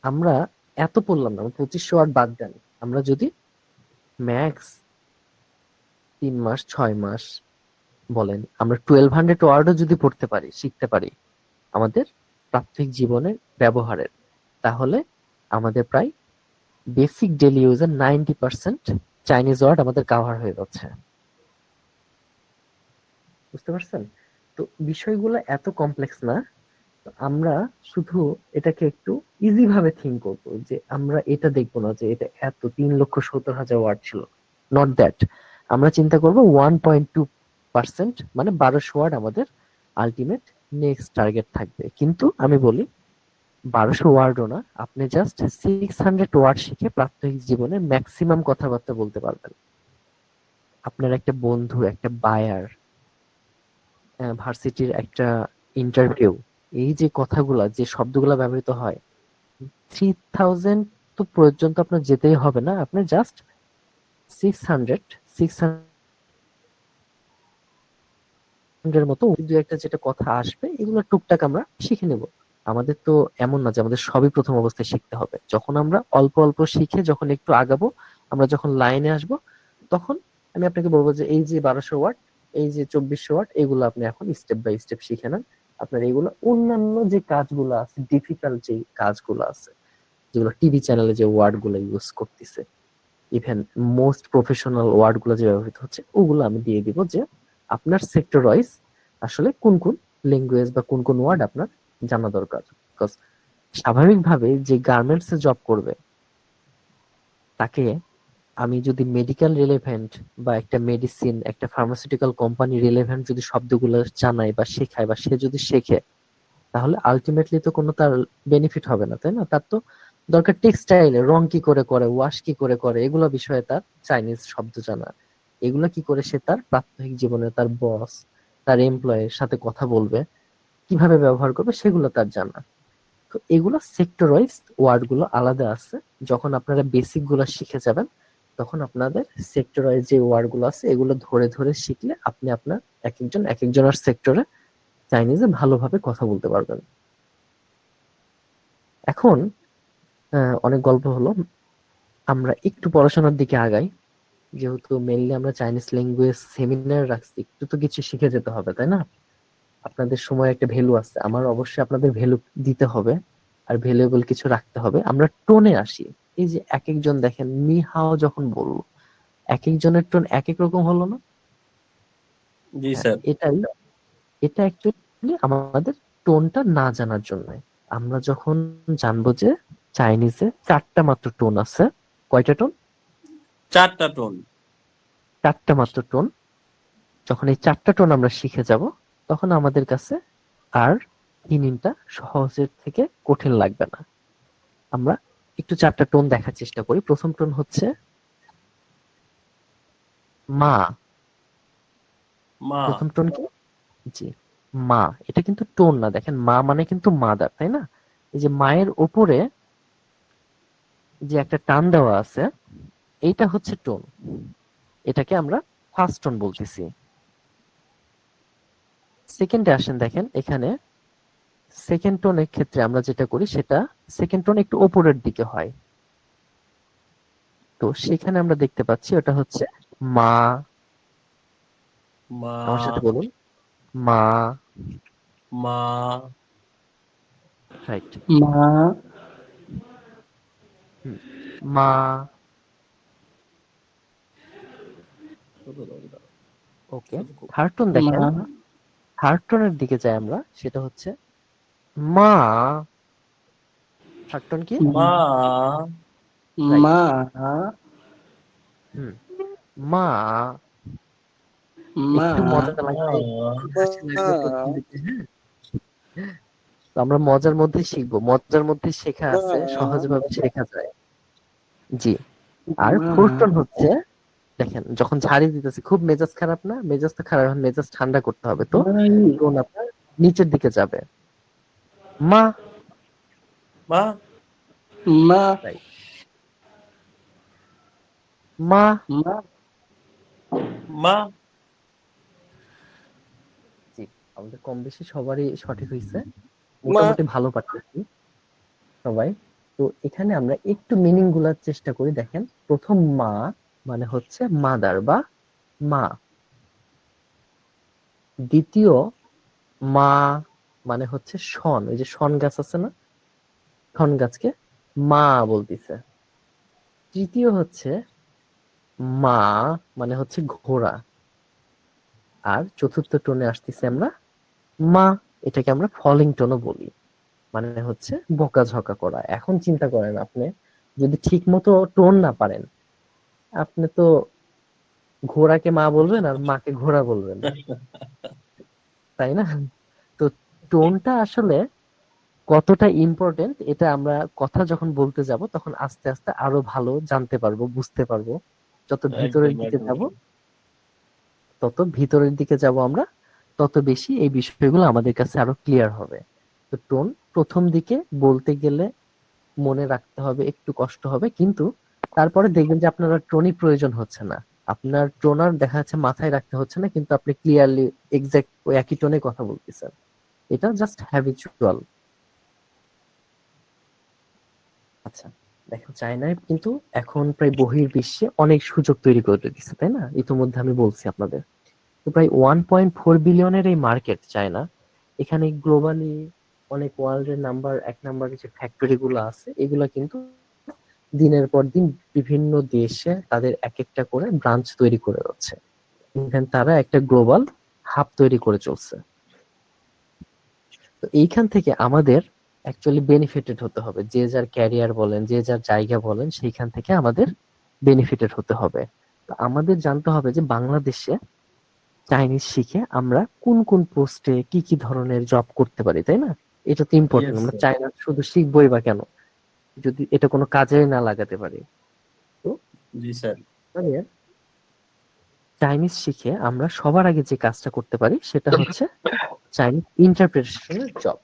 আমরা এত পড়লাম না, 2500 ওয়ার্ড বাদ দেন, আমরা যদি ম্যাক্স 3 মাস 6 মাস বলেন, আমরা 1200 ওয়ার্ডও যদি পড়তে পারি, শিখতে পারি আমাদের প্রাত্যহিক জীবনের ব্যবহারের, তাহলে আমাদের প্রায় বেসিক ডেইলি ইউজের 90% চাইনিজ ওয়ার্ড আমাদের কাভার হয়ে যাচ্ছে। বুঝতে পারছেন? তো বিষয়গুলো এত কমপ্লেক্স না। তো আমরা শুধু এটাকে একটু ইজি ভাবে থিঙ্ক করবো, যে আমরা এটা দেখবো না যে এটা এত 3,70,000 ওয়ার্ড ছিল, নট দ্যাট। আমরা চিন্তা করবো 1.2%, মানে 1200 ওয়ার্ড আমাদের আলটিমেট নেক্সট টার্গেট থাকবে। কিন্তু আমি বলি 1200 ওয়ার্ডও না, আপনি জাস্ট 600 ওয়ার্ড শিখে প্রাত্যহিক জীবনে ম্যাক্সিমাম কথাবার্তা বলতে পারবেন। আপনার একটা বন্ধু, একটা বায়ার, ভার্সিটির একটা ইন্টারভিউ, এই যে কথাগুলা, যে শব্দগুলা ব্যবহৃত হয়, 3000 তো পর্যন্ত আপনার যেতেই হবে না, আপনি জাস্ট 600 মতো দু একটা যেটা কথা আসবে, এগুলো টুকটাক আমরা শিখে নেব। আমাদের তো এমন না যে আমাদের সবই প্রথম অবস্থায় শিখতে হবে। যখন আমরা অল্প অল্প শিখে যখন একটু আগাবো, আমরা যখন লাইনে আসব, তখন আমি আপনাকে বলবো যে এই যে 1200 ওয়াট, এই যে 2400 ওয়াট, এগুলো আপনি এখন স্টেপ বাই স্টেপ শিখে নেন। আপনার এগুলো অন্যান্য যে কাজগুলো আছে, ডিফিকাল্ট যে কাজগুলো আছে, যেগুলো টিভি চ্যানেলে যে ওয়ার্ড গুলো ইউজ করতেছে, ইভেন মোস্ট প্রফেশনাল ওয়ার্ড গুলো যে ব্যবহৃত হচ্ছে, ওগুলো আমি দিয়ে দিব, যে আপনার সেক্টর ওয়াইজ আসলে কোন কোন ল্যাঙ্গুয়েজ বা কোন কোন ওয়ার্ড আপনার জানা দরকার। বিকজ স্বাভাবিকভাবে যে গার্মেন্টস এ জব করবে, তাকে আমি যদি মেডিকেল রিলেভেন্ট বা একটা মেডিসিন, একটা ফার্মাসিউটিক্যাল কোম্পানি রিলেভেন্ট যদি শব্দগুলো জানাই বা শেখায়, বা সে যদি শেখে, তাহলে আলটিমেটলি তো কোনো তার বেনিফিট হবে না, তাই না? তার তো দরকার টেক্সটাইলে রং কি করে করে, ওয়াশ কি করে করে, এগুলো বিষয়ে তার চাইনিজ শব্দ জানা। এগুলো কি করে সে তার প্রাত্যহিক জীবনে তার বস, তার এমপ্লয়ের সাথে কথা বলবে, কিভাবে ব্যবহার করবে, সেগুলো তার জানা। তো এগুলো সেক্টর ওয়াইজ ওয়ার্ড গুলো আলাদা আছে। যখন আপনারা বেসিক গুলো শিখে যাবেন, তখন আপনাদের সেক্টর ওয়াইজ যে ওয়ার্ড গুলো আছে এগুলো ধরে ধরে শিখলে আপনি আপনার এক একজনের সেক্টরে চাইনিজে ভালোভাবে কথা বলতে পারবেন। এখন অনেক গল্প হলো, আমরা একটু পড়াশোনার দিকে আগাই। যেহেতু মেইনলি আমরা চাইনিজ ল্যাঙ্গুয়েজ সেমিনার রাখছি, একটু তো কিছু শিখে যেতে হবে, তাই না? আপনাদের সময় একটা ভ্যালু আছে, আমার অবশ্যই আপনাদের ভ্যালু দিতে হবে আর ভ্যালুয়েবল কিছু রাখতে হবে। আমরা টোনে আসি। এই যে এক একজন দেখেন নি হাও যখন বললো, এক একজনের টোন এক এক রকম হলো না? জি হ্যাঁ, স্যার। এটা অ্যাকচুয়ালি আমাদের টোনটা না জানার জন্য। আমরা যখন জানবো যে চাইনিজে 4টা মাত্র টোন আছে। কয়টা টোন? 4টা টোন। 4টা মাত্র টোন। যখন এই 4টা টোন আমরা শিখে যাব, তখন আমাদের কাছে আর মিনিংটা সহজের থেকে কঠিন লাগবে না। আমরা একটু 4টা টোন দেখার চেষ্টা করি। প্রথম টোন হচ্ছে মা। মা। প্রথম টোন কি? জি, মা। এটা কিন্তু টোন না, দেখেন মা মানে কিন্তু মাদার, তাই না? এই যে মায়ের উপরে যে একটা টান দেওয়া আছে, এইটা হচ্ছে টোন। এটাকে আমরা ফার্স্ট টোন বলতেছি। সেকেন্ডে আসেন, দেখেন এখানে সেকেন্ড টোনের ক্ষেত্রে আমরা যেটা করি সেটা সেকেন্ড টোন একটু উপরের দিকে হয়। তো সেখানে আমরা দেখতে পাচ্ছি ওটা হচ্ছে মা। মা। আমার সাথে বলুন, মা। মা। রাইট, মা মা। ওকে, থার্ড টোন দেখেন, মা থার্ড টোনের দিকে যাই আমরা, সেটা হচ্ছে মা। থার্ড টোন কি? মা। রাইট, মা মা। মা একটু মজা লাগবে, একটু হাসি লাগবে প্রথম দিকে, হ্যাঁ? তো আমরা মজার মধ্যে শিখবো, মজার মধ্যে শেখা আছে, সহজভাবে শেখা যায়। জি। আর ফোর্থ টোন হচ্ছে, দেখেন যখন ঝাড়ি দিতেছি, খুব মেজাজ খারাপ না? মেজাজ তো খারাপ, এখন মেজাজ ঠান্ডা করতে হবে, তো টোন আপনার নিচের দিকে যাবে। মা। মা মা রাইট, মা। মা মা। জি, আমাদের কম বেশি সবারই সঠিক হয়েছে, মা মোটামুটি ভালো পারতেছি সবাই। তো এখানে আমরা একটু মিনিং গুলার চেষ্টা করি। দেখেন প্রথম মা মানে হচ্ছে মাদার বা মা। দ্বিতীয় মা মানে হচ্ছে শন, ওই যে শন গাছ আছে না, শন গাছকে মা বলতিছে। তৃতীয় হচ্ছে মা মানে হচ্ছে ঘোড়া। আর চতুর্থ টোনে আসতেছি আমরা মা, এটাকে আমরা ফলিং টোনও বলি, মানে হচ্ছে বকাঝকা করা। এখন চিন্তা করেন, আপনি যদি ঠিক মতো টোন না পারেন, আপনি তো ঘোড়াকে মা বলবেন আর মাকে ঘোড়া বলবেন, তাই না? তো টোনটা আসলে কতটা ইম্পর্টেন্ট, এটা আমরা কথা যখন বলতে যাব তখন আস্তে আস্তে আরো ভালো জানতে পারবো, বুঝতে পারবো। যত ভিতরের একদম দিকে একদম। যাব, তত ভিতরের দিকে যাব আমরা, তত বেশি এই বিষয়গুলো আমাদের কাছে আরো ক্লিয়ার হবে। তো টোন প্রথম দিকে বলতে গেলে মনে রাখতে হবে, একটু কষ্ট হবে, কিন্তু তারপরে দেখবেন যে আপনার টোনই প্রয়োজন হচ্ছে না। আপনার টোনার দেখা যাচ্ছে মাথায় রাখতে হচ্ছে না, কিন্তু আপনি ক্লিয়ারলি এক্সাক্ট ওই একই টোনে কথা বলতেছেন। এটা জাস্ট হ্যাবিচুয়াল। আচ্ছা, দেখো চায়নায় কিন্তু এখন প্রায় বহির্বিশ্বে অনেক সুযোগ তৈরি করে দিচ্ছে, তাই না? ইতিমধ্যে আমি বলছি আপনাদের। তো প্রায় 1.4 বিলিয়নের এই মার্কেট চায়না। এখানে গ্লোবালি অনেক ওয়ার্ল্ডের এক নাম্বারের যে ফ্যাক্টরি গুলো আছে, এগুলা কিন্তু দিনের পর দিন বিভিন্ন দেশে তাদের এক একটা করে ব্রাঞ্চ তৈরি করে যাচ্ছে। ইভেন তারা একটা গ্লোবাল হাব তৈরি করে চলছে। তো এইখান থেকে আমাদের অ্যাকচুয়ালি বেনিফিটেড হতে হবে, যে যার ক্যারিয়ার বলেন, যে যার জায়গা বলেন, সেইখান থেকে আমাদের বেনিফিটেড হতে হবে। তো আমাদের জানতে হবে যে বাংলাদেশে চাইনিজ শিখে আমরা কোন কোন পোস্টে কি কি ধরনের জব করতে পারি, তাই না? এটা তো ইম্পর্টেন্ট। ইয়েস আমরা স্যার। চাইনা শুধু শিখবোই বা কেন, যদি এটা কোনো কাজে না লাগাতে পারি। তো জি স্যার। আমাদের চাইনিজ শিখে আমরা সবার আগে যে কাজটা করতে পারি সেটা হচ্ছে চাইনিজ ইন্টারপ্রিটেশনের জব,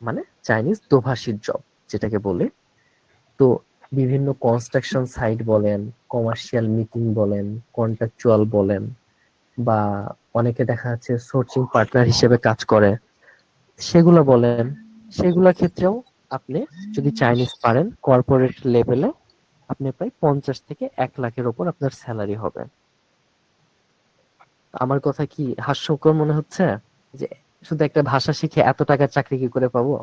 মানে চাইনিজ দোভাষীর জব যেটাকে বলে। তো বিভিন্ন কনস্ট্রাকশন সাইট বলেন, কমার্শিয়াল মিটিং বলেন, কন্ট্রাকচুয়াল বলেন, বা অনেকে দেখা যাচ্ছে সোর্সিং পার্টনার হিসেবে কাজ করে, সেগুলো বলেন, সেগুলোর ক্ষেত্রেও আপনি যদি চাইনিজ পারেন কর্পোরেট লেভেলে আপনি প্রায় 50 থেকে 1 লাখের উপর আপনার স্যালারি হবে। আমার কথা কি হাস্যকর মনে হচ্ছে যে শুধু একটা ভাষা শিখে এত টাকার চাকরি কি করে পাবো?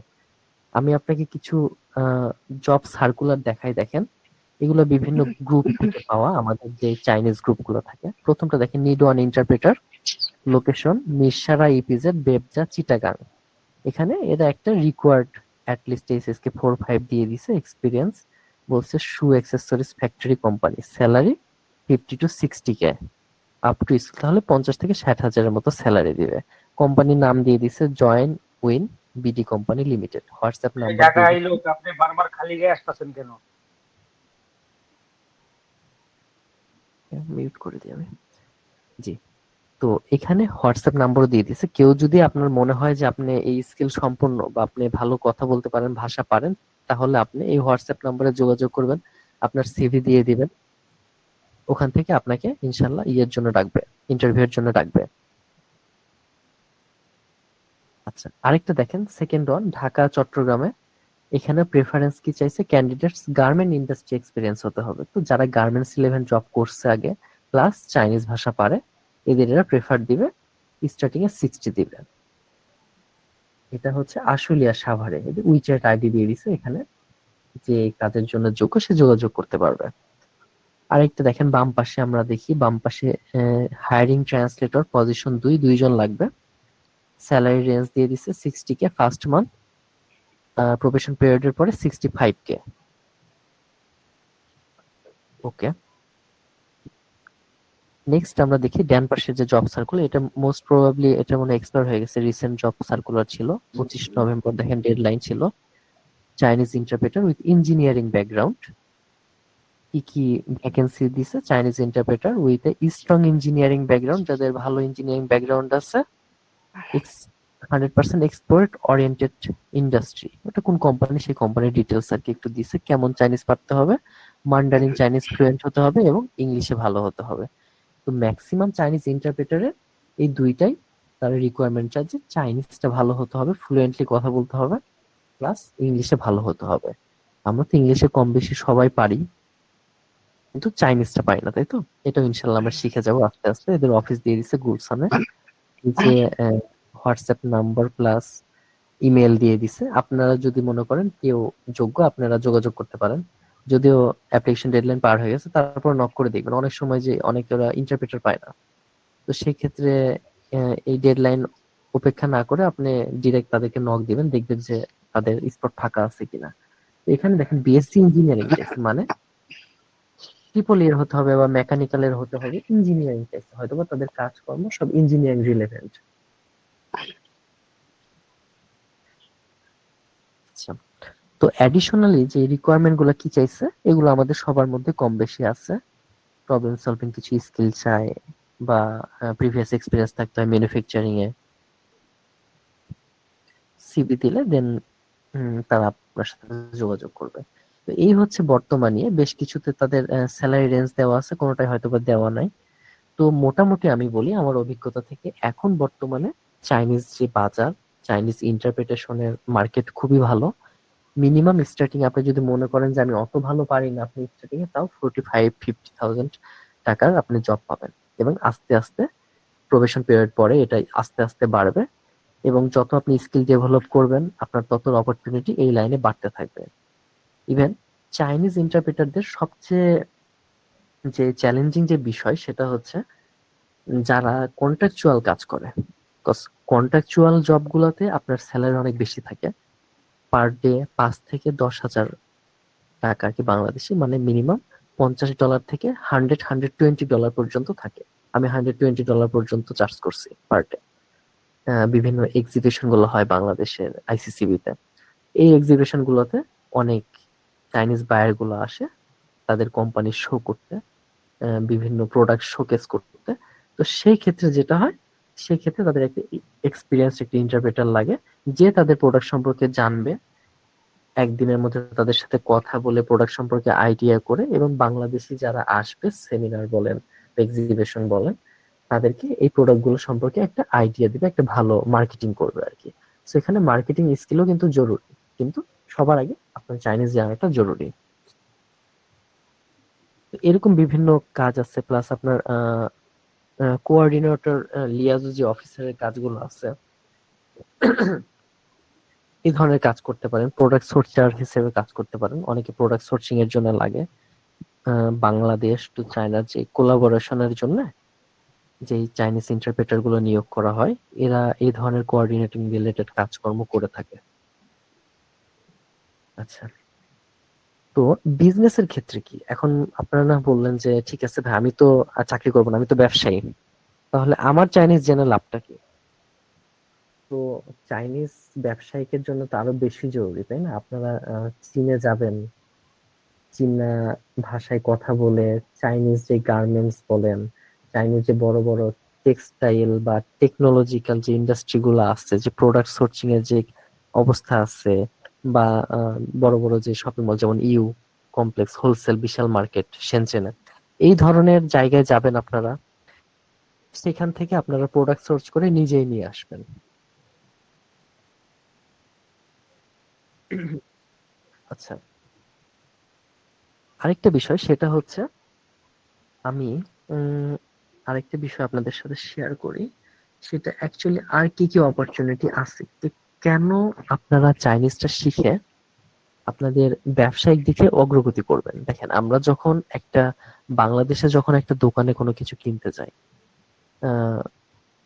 আমি আপনাকে কিছু জব সার্কুলার দেখাই, দেখেন এগুলো বিভিন্ন গ্রুপ থেকে পাওয়া, আমাদের যে চাইনিজ গ্রুপগুলো থাকে। প্রথমটা দেখেন, need one interpreter, location Mirsarai EPZ BEPZA Chittagong. এখানে এরা একটা রিকোয়ার্ড অ্যাটলিস্ট এইচএসকে 4-5 দিয়ে দিছে, এক্সপিরিয়েন্স বলছে shoe accessories factory company, salary 50 to 60K up to skill, তাহলে 50 থেকে 60 হাজারের মতো স্যালারি দিবে। কোম্পানির নাম দিয়ে দিছে join win BD company limited. WhatsApp এই নাম্বার দিয়ে জায়গায় দিছে। লোক আপনি বারবার খালি গায়ে আসতেছেন কেন? মিউট করে দিই আমি। জি, তো এখানে হোয়াটসঅ্যাপ নাম্বারও দিয়ে দিছে। কেউ যদি আপনার মনে হয় যে আপনি এই স্কিল সম্পন্ন বা আপনি ভালো কথা বলতে পারেন, ভাষা পারেন, তাহলে আপনি এই হোয়াটসঅ্যাপ নাম্বারে যোগাযোগ করবেন, আপনার সিভি দিয়ে দিবেন, ওখান থেকে আপনাকে ইনশাল্লাহ ইয়ের জন্য ডাকবে, ইন্টারভিউয়ের জন্য ডাকবে। আচ্ছা, আরেকটা দেখেন, সেকেন্ড ওয়ান, ঢাকা চট্টগ্রামে। এখানে প্রেফারেন্স কি চাইছে, ক্যান্ডিডেটস গার্মেন্ট ইন্ডাস্ট্রি এক্সপিরিয়েন্স হতে হবে। তো যারা গার্মেন্টস 11 জব করছে আগে প্লাস চাইনিজ ভাষা পারে, এদের এরা প্রেফার দিবে, স্টার্টিং এ 60 দিবে। এটা হচ্ছে আশুলিয়া সাভারে, এদের উইচ্যাট আইডি দিয়ে দিছে এখানে, যে কাজের জন্য যোগ্য সে যোগাযোগ করতে পারবে। আরেকটা দেখেন বাম পাশে, আমরা দেখি বাম পাশে হায়ারিং ট্রান্সলেটর পজিশন 2, 2 জন লাগবে। স্যালারি রেঞ্জ দিয়ে দিছে 60K ফার্স্ট মান্থ, প্রবেশন পিরিয়ডের পরে 65K। ওকে, নেক্সট আমরা দেখি ডান পাশের যে জব সার্কুলার, এটা মোস্ট প্রবাবলি এটা মনে এক্সপায়ার হয়ে গেছে, রিসেন্ট জব সার্কুলার ছিল, 25 নভেম্বর দেখেন ডেডলাইন ছিল। Chinese interpreter with engineering background, কি কি ভ্যাকেন্সি দিছে, Chinese interpreter with a strong engineering background, যাদের ভালো ইঞ্জিনিয়ারিং ব্যাকগ্রাউন্ড আছে, 100% এক্সপোর্ট ওরিয়েন্টেড ইন্ডাস্ট্রি। এটা কোন কোম্পানি, সেই কোম্পানির ডিটেলস আর কি একটু দিছে। কেমন চাইনিজ পারতে হবে, মান্ডারিন চাইনিজ ফ্লুয়েন্ট হতে হবে এবং ইংলিশে ভালো হতে হবে। তো ম্যাক্সিমাম চাইনিজ ইন্টারপ্রেটারের এই দুইটাই তার রিকোয়ারমেন্ট চায়, যে চাইনিজটা ভালো হতে হবে, ফ্লুয়েন্টলি কথা বলতে হবে, প্লাস ইংলিশে ভালো হতে হবে। আমরা তো ইংলিশে কম বেশি সবাই পারি, কিন্তু চাইনিজটা পারি না, তাই তো? এটাও ইনশাল্লাহ আমরা শিখে যাবো আস্তে আস্তে। এদের অফিস দিয়ে দিচ্ছে গুলশানে, নিচে হোয়াটসঅ্যাপ নাম্বার প্লাস ইমেল দিয়ে দিছে। আপনারা যদি মনে করেন কেউ যোগ্য, আপনারা যোগাযোগ করতে পারেন। যদিও অ্যাপ্লিকেশন ডেডলাইন পার হয়ে গেছে, তারপর নক করে দেখবেন। অনেক সময় যে অনেকেরা ইন্টারপ্রেটার পায় না, তো সেই ক্ষেত্রে এই ডেডলাইন উপেক্ষা না করে আপনি ডিরেক্ট তাদেরকে নক দিবেন, দেখবেন যে তাদের স্পট ফাঁকা আছে কিনা। তো এখানে দেখেন বিএসসি ইঞ্জিনিয়ারিং টেস্ট, মানে ট্রিপল ইয়ার হতে হবে বা মেকানিক্যালের হতে হবে, ইঞ্জিনিয়ারিং টেস্ট, হয়তো বা তাদের কাজকর্ম সব ইঞ্জিনিয়ারিং রিলেভেন্ট। আচ্ছা, তো অ্যাডিশনালি যে রিকোয়ারমেন্ট গুলো কি চাইছে, এগুলো আমাদের সবার মধ্যে কম বেশি আছে। প্রবলেম সলভিং কিছু স্কিল চাই, বা প্রিভিয়াস এক্সপিরিয়েন্স থাকতে হয় ম্যানুফ্যাকচারিং এ, সিভি দিলে দেন তারা আপনার সাথে যোগাযোগ করবে। তো এই হচ্ছে বর্তমানে, বেশ কিছুতে তাদের স্যালারি রেঞ্জ দেওয়া আছে, কোনোটাই হয়তো বা দেওয়া নাই। তো মোটামুটি আমি বলি আমার অভিজ্ঞতা থেকে, এখন বর্তমানে চাইনিজ যে বাজার, চাইনিজ ইন্টারপ্রিটেশনের মার্কেট খুবই ভালো। মিনিমাম স্টার্টিং আপনি যদি মনে করেন যে আমি অত ভালো পারি না, আপনি স্টার্টিং এ তাও 45-50,000 টাকার আপনি জব পাবেন, এবং আস্তে আস্তে প্রবেশন পিরিয়ড পরে এটা আস্তে আস্তে বাড়বে, এবং যত আপনি স্কিল ডেভেলপ করবেন আপনার তত অপরচুনিটি এই লাইনে বাড়তে থাকবে। ইভেন চাইনিজ ইন্টারপ্রেটারদের সবচেয়ে যে চ্যালেঞ্জিং যে বিষয়, সেটা হচ্ছে যারা কন্ট্রাকচুয়াল কাজ করে। কন্ট্রাকচুয়াল জবগুলোতে আপনার স্যালারি অনেক বেশি থাকে, পার ডে 5 থেকে 10 হাজার টাকা আর কি বাংলাদেশি, মানে মিনিমাম $50 থেকে $120 পর্যন্ত থাকে। আমি $120 পর্যন্ত চার্জ করছি পার ডে। বিভিন্ন এক্সিবিশন গুলো হয় বাংলাদেশের আইসিসিবি তে, এই এক্সিবিশন গুলোতে অনেক চাইনিজ বায়ার গুলো আসে তাদের কোম্পানি শো করতে, বিভিন্ন প্রোডাক্ট শোকেস করতে। তো সেই ক্ষেত্রে যেটা হয়, সেই ক্ষেত্রে তাদের একটা এক্সপিরিয়েন্স একটা ইন্টারপ্রেটার লাগে, যে তাদের প্রোডাক্ট সম্পর্কে জানবে, একদিনের মধ্যে তাদের সাথে কথা বলে প্রোডাক্ট সম্পর্কে আইডিয়া করে, এবং বাংলাদেশি যারা আসবে সেমিনার বলেন, এক্সিবিশন বলেন, তাদেরকে এই প্রোডাক্ট গুলো সম্পর্কে একটা আইডিয়া দিবে, একটা ভালো মার্কেটিং করবে আর কি। তো এখানে মার্কেটিং স্কিলও কিন্তু জরুরি, কিন্তু সবার আগে আপনার চাইনিজ জানাটা জরুরি। তো এরকম বিভিন্ন কাজ আছে, প্লাস আপনার কোঅর্ডিনেটর লিয়াজু যে অফিসারের কাজগুলো আছে, এই ধরনের কাজ করতে পারেন। প্রোডাক্ট সোর্সার হিসেবে কাজ করতে পারেন, অনেকে প্রোডাক্ট সোর্সিং এর জন্য লাগে। বাংলাদেশ টু চায়নার যে কোলাবোরেশনের জন্য যে চাইনিজ ইন্টারপ্রেটার গুলো নিয়োগ করা হয়, এরা এই ধরনের কোঅর্ডিনেটিং রিলেটেড কাজকর্ম করে থাকে। আচ্ছা, তো বিজনেসের ক্ষেত্রে কি এখন? আপনারা না বললেন যে ঠিক আছে ভাই, আমি তো আর চাকরি করবো না, আমি তো ব্যবসায়ী, তাহলে আমার চাইনিজ জেনে লাভটা কি? তো চাইনিজ ব্যবসায়িকের জন্য তো আরো বেশি জরুরি, তাই না? আপনারা চীনে যাবেন, চীনা ভাষায় কথা বলে চাইনিজ যে গার্মেন্টস বলেন, চাইনিজ যে বড় বড় টেক্সটাইল বা টেকনোলজিক্যাল যে ইন্ডাস্ট্রি গুলো আছে, যে প্রোডাক্ট সোর্সিং এর যে অবস্থা আছে, বা বড় বড় যে শপিং মল যেমন ইউ কমপ্লেক্স, হোলসেল বিশাল মার্কেট শেনচেনে, এই ধরনের জায়গায় যাবেন আপনারা। সেখান থেকে আপনারা প্রোডাক্ট সোর্স করে নিজেই নিয়ে আসবেন। আচ্ছা, আরেকটা বিষয় সেটা হচ্ছে, আমি আরেকটা বিষয় আপনাদের সাথে শেয়ার করি, সেটা অ্যাকচুয়ালি আর কি কি অপরচুনিটি আছে, তো কেন আপনারা চাইনিজটা শিখে আপনাদের ব্যবসায়িক দিকে অগ্রগতি করবেন। দেখেন, আমরা যখন বাংলাদেশে যখন একটা দোকানে কোনো কিছু কিনতে যাই, আহ,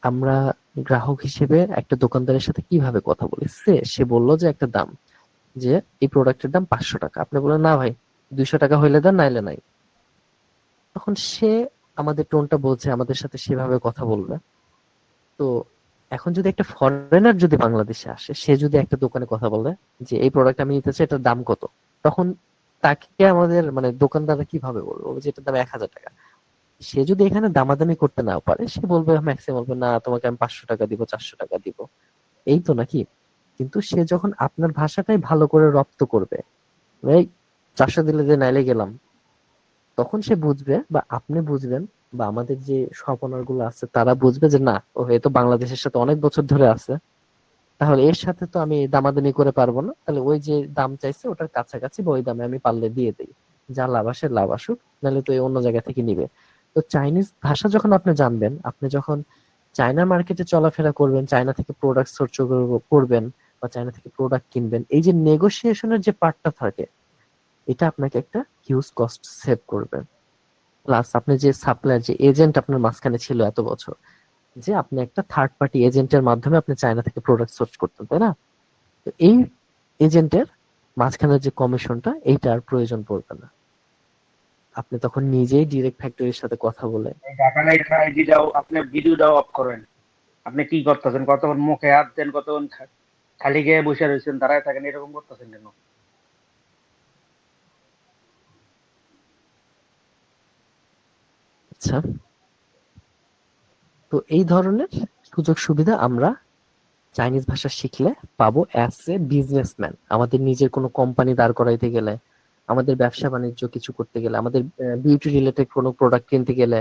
আমরা গ্রাহক হিসেবে একটা দোকানদারের সাথে কিভাবে কথা বলি? সে বললো যে একটা দাম, যে এই প্রোডাক্টের দাম 500 টাকা, আপনি বলেন না ভাই 200 টাকা হইলে দেন, নাইলে নাই। তখন সে আমাদের টোনটা বলছে, আমাদের সাথে সেভাবে কথা বলবে। তো এখন যদি একটা ফরেনার যদি বাংলাদেশে আসে, সে যদি একটা দোকানে কথা বলে যে এই প্রোডাক্ট আমি নিতে চাই, এটার দাম কত, তখন তাকে আমাদের মানে দোকানদাররা কিভাবে বলবো যে এটার দাম 1000 টাকা? সে যদি এখানে দামাদামি করতে না পারে, সে বলবে ম্যাক্সিমাম বলবে না, তোমাকে আমি 500 টাকা দিব, 400 টাকা দিব, এই তো নাকি? কিন্তু সে যখন আপনার ভাষাটাই ভালো করে রপ্ত করবে, এই 400 দিলে যে নাইলে গেলাম, তখন সে বুঝবে, বা আপনি বুঝবেন, বা আমাদের যে শপ ওনার গুলো আছে তারা বুঝবে যে না, ও এ তো বাংলাদেশের সাথে অনেক বছর ধরে আছে, তাহলে এর সাথে তো আমি দামাদামি করে পারবো না, তাহলে ওই যে দাম চাইছে ওটার কাছাকাছি বা ওই দামে আমি পারলে দিয়ে দিই, যা লাভ আসে লাভ আসুক, নাহলে তো এই অন্য জায়গা থেকে নিবে। তো চাইনিজ ভাষা যখন আপনি জানবেন, আপনি যখন চায়না মার্কেটে চলাফেরা করবেন, চায়না থেকে প্রোডাক্ট সোর্স করবেন, বা চায়না থেকে প্রোডাক্ট কিনবেন, এই যে নেগোসিয়েশনের যে পার্টটা থাকে, এটা আপনাকে একটা হিউজ কস্ট সেভ করবে। প্লাস আপনি যে সাপ্লায়ার, যে এজেন্ট আপনার মাঝখানে ছিল এত বছর, যে আপনি একটা থার্ড পার্টি এজেন্টের মাধ্যমে আপনি চায়না থেকে প্রোডাক্ট সোর্স করতেন, তাই না? তো এই এজেন্টের মাঝখানে যে কমিশনটা, এইটা আর প্রয়োজন পড়বে না। আপনি তখন নিজেই ডিরেক্ট ফ্যাক্টরির সাথে কথা বলে। এই ডাটা লাইট আইডিটাও আপনি ভিডিওটাও অফ করেন। আপনি কি করতেছেন? কতক্ষণ মুখে হাত দেন, কতক্ষণ খালি গিয়ে বসে রয়েছেন, দাঁড়ায় থাকেন, এরকম করতেছেন কেন? আচ্ছা, তো এই ধরনের সুযোগ সুবিধা আমরা চাইনিজ ভাষা শিখলে পাবো অ্যাজ এ বিজনেসম্যান। আমাদের নিজের কোনো কোম্পানি দাঁড় করাইতে গেলে, আমাদের ব্যবসা বাণিজ্য কিছু করতে গেলে, আমাদের বিউটি রিলেটেড কোনো প্রোডাক্ট কিনতে গেলে,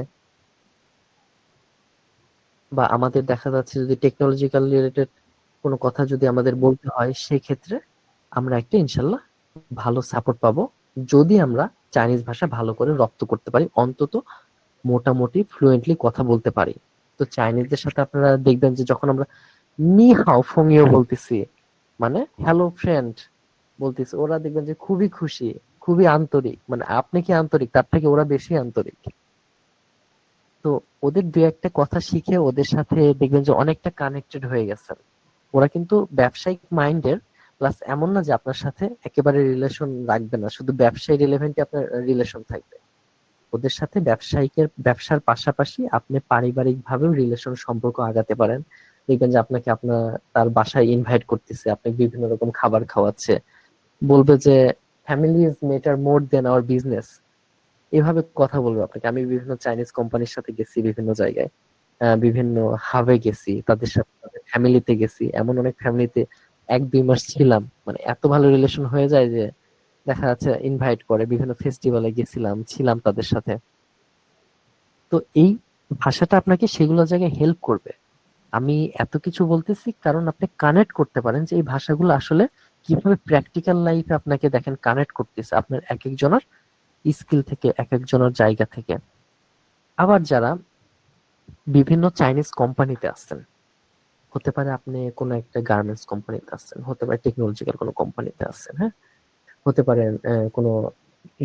বা আমাদের দেখা যাচ্ছে যদি টেকনোলজিক্যাল রিলেটেড কোনো কথা যদি আমাদের বলতে হয়, সেক্ষেত্রে আমরা একটা ইনশাল্লাহ ভালো সাপোর্ট পাবো, যদি আমরা চাইনিজ ভাষা ভালো করে রপ্ত করতে পারি, অন্তত মোটামুটি ফ্লুয়েন্টলি কথা বলতে পারি। তো চাইনিজদের সাথে আপনারা দেখবেন যে যখন আমরা নি হাও ফংইও বলতেছি, মানে হ্যালো ফ্রেন্ড বলতেছি, ওরা দেখবেন যে খুবই খুশি, খুবই আন্তরিক, মানে আপনি কি আন্তরিক, তার থেকে ওরা বেশি আন্তরিক। তো ওদের দু একটা কথা শিখে ওদের সাথে দেখবেন যে অনেকটা কানেক্টেড হয়ে গেছেন। ওরা কিন্তু ব্যবসায়িক মাইন্ডের, প্লাস এমন না যে আপনার সাথে একেবারে রিলেশন রাখবে না, শুধু ব্যবসায়ী রিলেভেন্টই আপনার রিলেশন থাকবে। ওদের সাথে ব্যবসার পাশাপাশি আপনি পারিবারিক ভাবেও রিলেশন সম্পর্ক আগাতে পারেন। দেখবেন যে আপনাকে তার বাসায় ইনভাইট করতেছে, আপনাকে বিভিন্ন রকম খাবার খাওয়াচ্ছে, বলবে যে family is matter more than our business, এভাবে কথা বলবো আপনাকে। আমি বিভিন্ন চাইনিজ কোম্পানির সাথে গেছি, বিভিন্ন জায়গায় বিভিন্ন হাবে গেছি, তাদের সাথে তাদের ফ্যামিলিতে গেছি, এমন অনেক ফ্যামিলিতে 1-2 মাস ছিলাম, মানে এত ভালো রিলেশন হয়ে যায় যে দেখা যাচ্ছে ইনভাইট করে, বিভিন্ন ফেস্টিভ্যালে গেছিলাম, ছিলাম তাদের সাথে। তো এই ভাষাটা আপনাকে সেগুলো জায়গায় হেল্প করবে। আমি এত কিছু বলতেছি কারণ আপনি কানেক্ট করতে পারেন যে এই ভাষাগুলো আসলে কিভাবে প্র্যাকটিক্যাল লাইফে আপনাকে দেখেন কানেক্ট করতেছে আপনার এক একজনের স্কিল থেকে, এক একজনের জায়গা থেকে। আবার যারা বিভিন্ন চাইনিজ কোম্পানিতে আছেন, হতে পারে আপনি কোনো একটা গার্মেন্টস কোম্পানিতে আছেন, হতে পারে টেকনোলজিক্যাল কোনো কোম্পানিতে আছেন, হ্যাঁ, হতে পারে কোনো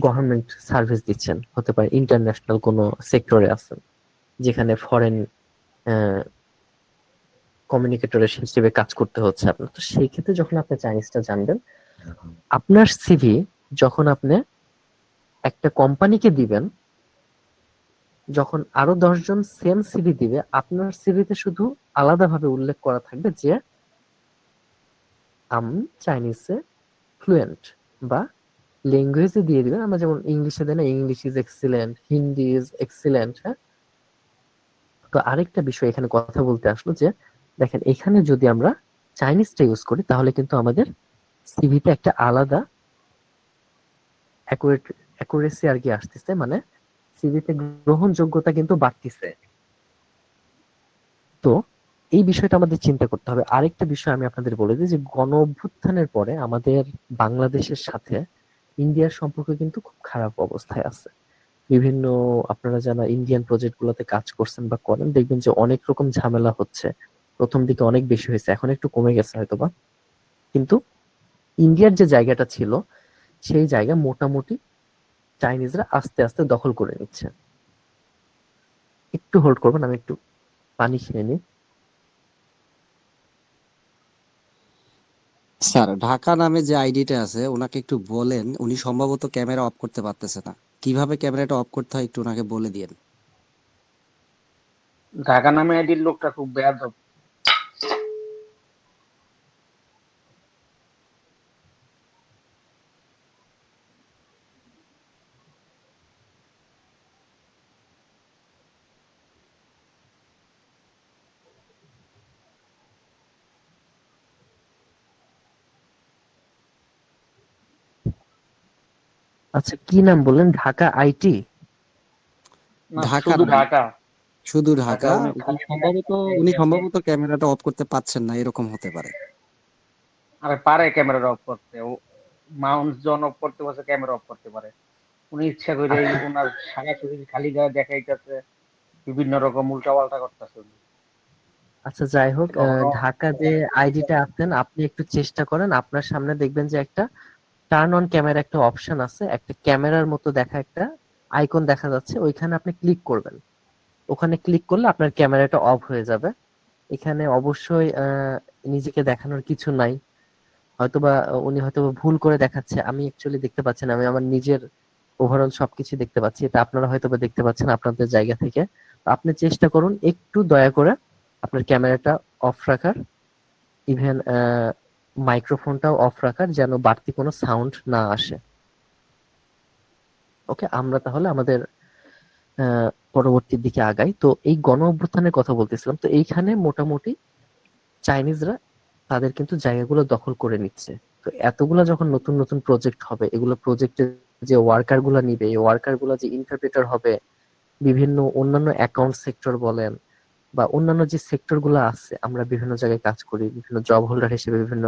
গভর্নমেন্ট সার্ভিস দিচ্ছেন, হতে পারে ইন্টারন্যাশনাল কোনো সেক্টরে আছেন যেখানে ফরেন কমিউনিকেটরের হিসেবে কাজ করতে হচ্ছে আপনার। তো সেই ক্ষেত্রে যখন আপনি চাইনিজটা জানবেন, আপনার সিভি যখন আপনি একটা কোম্পানিকে দিবেন, যখন আরো 10 জন সেম সিভি দিবে, আপনার সিভিতে শুধু আলাদাভাবে উল্লেখ করা থাকবে যে আমি চাইনিজে ফ্লুয়েন্ট, বা ল্যাঙ্গুয়েজে দিয়ে দিবেন। আমরা যেমন ইংলিশে দেই না, English is excellent, Hindi is excellent, হ্যাঁ। তো আরেকটা বিষয় এখানে কথা বলতে আসলো যে দেখেন, এখানে যদি আমরা চাইনিজটা ইউজ করি তাহলে কিন্তু আমাদের সিভিতে একটা আলাদা অ্যাকুরেসি আর কি আসতেছে, মানে সিভিতে গ্রহণযোগ্যতা কিন্তু বাড়তিছে। তো এই বিষয়টা আমাদের চিন্তা করতে হবে। আরেকটা বিষয় আমি আপনাদের বলে দিই যে গণ অভ্যুত্থানের পরে আমাদের বাংলাদেশের সাথে ইন্ডিয়ার সম্পর্ক কিন্তু খুব খারাপ অবস্থায় আছে। বিভিন্ন, আপনারা যারা ইন্ডিয়ান প্রজেক্ট গুলোতে কাজ করছেন বা করেন, দেখবেন যে অনেক রকম ঝামেলা হচ্ছে। প্রথম দিকে অনেক বেশি হয়েছে, এখন একটু কমে গেছে হয়তোবা, কিন্তু ইন্ডিয়ার যে জায়গাটা ছিল সেই জায়গা মোটামুটি চাইনিজরা আস্তে আস্তে দখল করে নিচ্ছে। একটু হোল্ড করবেন, আমি একটু পানি খেয়ে নিই। স্যার, ঢাকা নামে যে আইডিটা আছে ওনাকে একটু বলেন, উনি সম্ভবত ক্যামেরা অফ করতে পারতেছে না। কিভাবে ক্যামেরাটা অফ করতে হয় একটু ওনাকে বলে দিয়েন। ঢাকা নামে আইডির লোকটা খুব বেয়াদব। আচ্ছা, কি নাম বললেন? ঢাকা আইটি? না, ঢাকা শুধু না, ঢাকা। শুধু ঢাকা ঢাকা। উনি উনি খালি সম্ভবত উনি সম্ভবত ক্যামেরাটা অফ করতে পারছেন না, এরকম হতে পারে। আরে পারে ক্যামেরা অফ করতে, ও মাউন্ট জন অফ করতে পারছে, ক্যামেরা অফ করতে পারে। উনি ইচ্ছা করে ওনার সারা শরীর খালি গায়ে দেখাইতেছে, বিভিন্ন রকম উল্টা পাল্টা করতেছে উনি। আচ্ছা, যাই হোক, কখনো ঢাকা যে আইডিটা আছেন আপনি একটু চেষ্টা করেন, আপনার সামনে দেখবেন যে একটা টার্ন অন ক্যামেরা একটা অপশন আছে, একটা ক্যামেরার মতো দেখা একটা আইকন দেখা যাচ্ছে, ওইখানে আপনি ক্লিক করবেন। ওখানে ক্লিক করলে আপনার ক্যামেরাটা অফ হয়ে যাবে। এখানে অবশ্যই নিজেকে দেখানোর কিছু নাই। হয়তোবা উনি হয়তোবা ভুল করে দেখাচ্ছে, আমি অ্যাকচুয়ালি দেখতে পাচ্ছি না, আমি আমার নিজের ওভারঅল সবকিছু দেখতে পাচ্ছি, এটা আপনারা হয়তোবা দেখতে পাচ্ছেন আপনাদের জায়গা থেকে। তো আপনি চেষ্টা করুন একটু দয়া করে আপনার ক্যামেরাটা অফ রাখার, ইভেন মাইক্রোফোনটাও অফ রাখার, যেন বাড়তি কোনো সাউন্ড না আসে। ওকে, আমরা তাহলে আমাদের পরবর্তী দিকে আগাই। তো এই গণ অভ্যুত্থানের কথা বলতেছিলাম, তো এইখানে মোটামুটি চাইনিজরা তাদের কিন্তু জায়গাগুলো দখল করে নিচ্ছে। তো এতগুলা যখন নতুন নতুন প্রজেক্ট হবে, এগুলো প্রজেক্টে যে ওয়ার্কার গুলা নিবে, এই ওয়ার্কার গুলা যে ইন্টারপ্রেটার হবে, বিভিন্ন অন্যান্য অ্যাকাউন্ট সেক্টর বলেন বা অন্যান্য যে সেক্টর গুলো আছে, আমরা বিভিন্ন জায়গায় কাজ করি, বিভিন্ন জব হোল্ডার হিসেবে, বিভিন্ন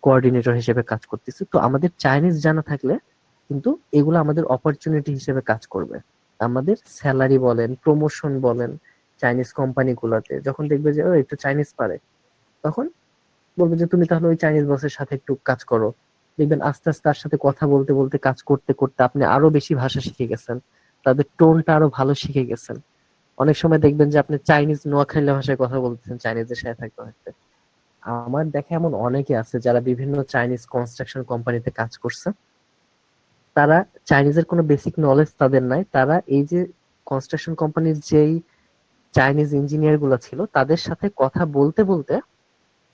কোঅর্ডিনেটর হিসেবে কাজ করতেছি। তো আমাদের চাইনিজ জানা থাকলে কিন্তু এগুলো আমাদের অপরচুনিটি হিসেবে কাজ করবে। আমাদের স্যালারি বলেন, প্রমোশন বলেন, চাইনিজ কোম্পানি গুলাতে যখন দেখবে যে ও একটু চাইনিজ পারে, তখন বলবে যে তুমি তাহলে ওই চাইনিজ বসের সাথে একটু কাজ করো। দেখবেন আস্তে আস্তে তার সাথে কথা বলতে বলতে, কাজ করতে করতে আপনি আরো বেশি ভাষা শিখে গেছেন, তাদের টোনটা আরো ভালো শিখে গেছেন। অনেক সময় দেখবেন যে আপনি চাইনিজ নোয়াখালী ভাষায় কথা বলতেছেন চাইনিজদের সাথে থাকতে থাকতে। আমার দেখা এমন অনেকে আছে যারা বিভিন্ন চাইনিজ কনস্ট্রাকশন কোম্পানিতে কাজ করছে, তারা চাইনিজের কোনো বেসিক নলেজ তাদের নাই, তারা এই যে কনস্ট্রাকশন কোম্পানির যেই চাইনিজ ইঞ্জিনিয়ার গুলো ছিল তাদের সাথে কথা বলতে বলতে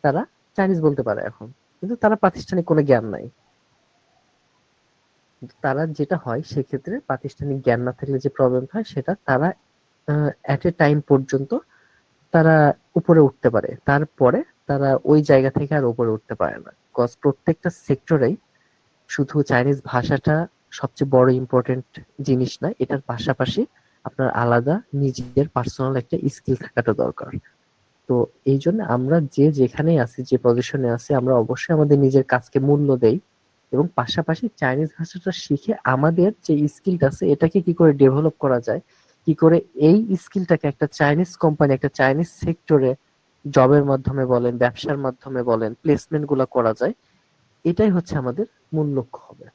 তারা চাইনিজ বলতে পারে এখন, কিন্তু তারা প্রাতিষ্ঠানিক কোনো জ্ঞান নাই। কিন্তু তারা যেটা হয় সেক্ষেত্রে প্রাতিষ্ঠানিক জ্ঞান না থাকলে যে প্রবলেম হয় সেটা তারা এট এ টাইম পর্যন্ত তারা উপরে উঠতে পারে, তারপরে তারা ওই জায়গা থেকে আর উপরে উঠতে পারে না। কজ প্রত্যেকটা সেক্টরেই শুধু চাইনিজ ভাষাটা সবচেয়ে বড় ইম্পর্টেন্ট জিনিস না, এটার পাশাপাশি আপনার আলাদা নিজের পার্সোনাল একটা স্কিল থাকাটা দরকার। তো এই জন্য আমরা যে যেখানেই আছি, যে পজিশনে আছি, আমরা অবশ্যই আমাদের নিজের কাজকে মূল্য দেই এবং পাশাপাশি চাইনিজ ভাষাটা শিখে আমাদের যে স্কিলটা আছে এটাকে কি করে ডেভেলপ করা যায়, কি করে এই স্কিলটাকে একটা চাইনিজ কোম্পানি, একটা চাইনিজ সেক্টরে জবের মাধ্যমে বলেন, ব্যবসার মাধ্যমে বলেন, প্লেসমেন্ট গুলা করা যায়, এটাই হচ্ছে আমাদের মূল লক্ষ্য হবে।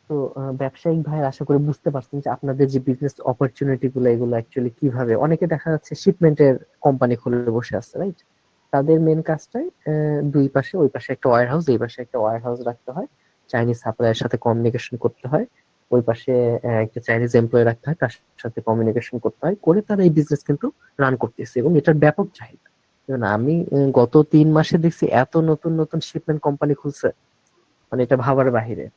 তো ব্যবসায়িক ভাই আশা করি বুঝতে পারছেন যে আপনাদের যে বিজনেস অপরচুনিটি গুলো এগুলো অ্যাকচুয়ালি কিভাবে। অনেকে দেখা যাচ্ছে শিপমেন্টের কোম্পানি খুলে বসে আছে, রাইট? তাদের মেন কাজটাই দুই পাশে, ওই পাশে একটা ওয়্যার হাউস, এই পাশে একটা ওয়্যার হাউস রাখতে হয়, চাইনিজ সাপ্লায়ার সাথে কমিউনিকেশন করতে হয়, ওই পাশে একটা চাইনিজ এমপ্লয় রাখতে হয়, তার সাথে কমিউনিকেশন করতে হয়, করে তারা এই বিজনেস কিন্তু রান করতেছে এবং এটার ব্যাপক চাহিদা। যেমন আমি গত 3 মাসে দেখছি এত নতুন নতুন শিপমেন্ট কোম্পানি খুলছে, মানে এটা ভাবার বাহিরে।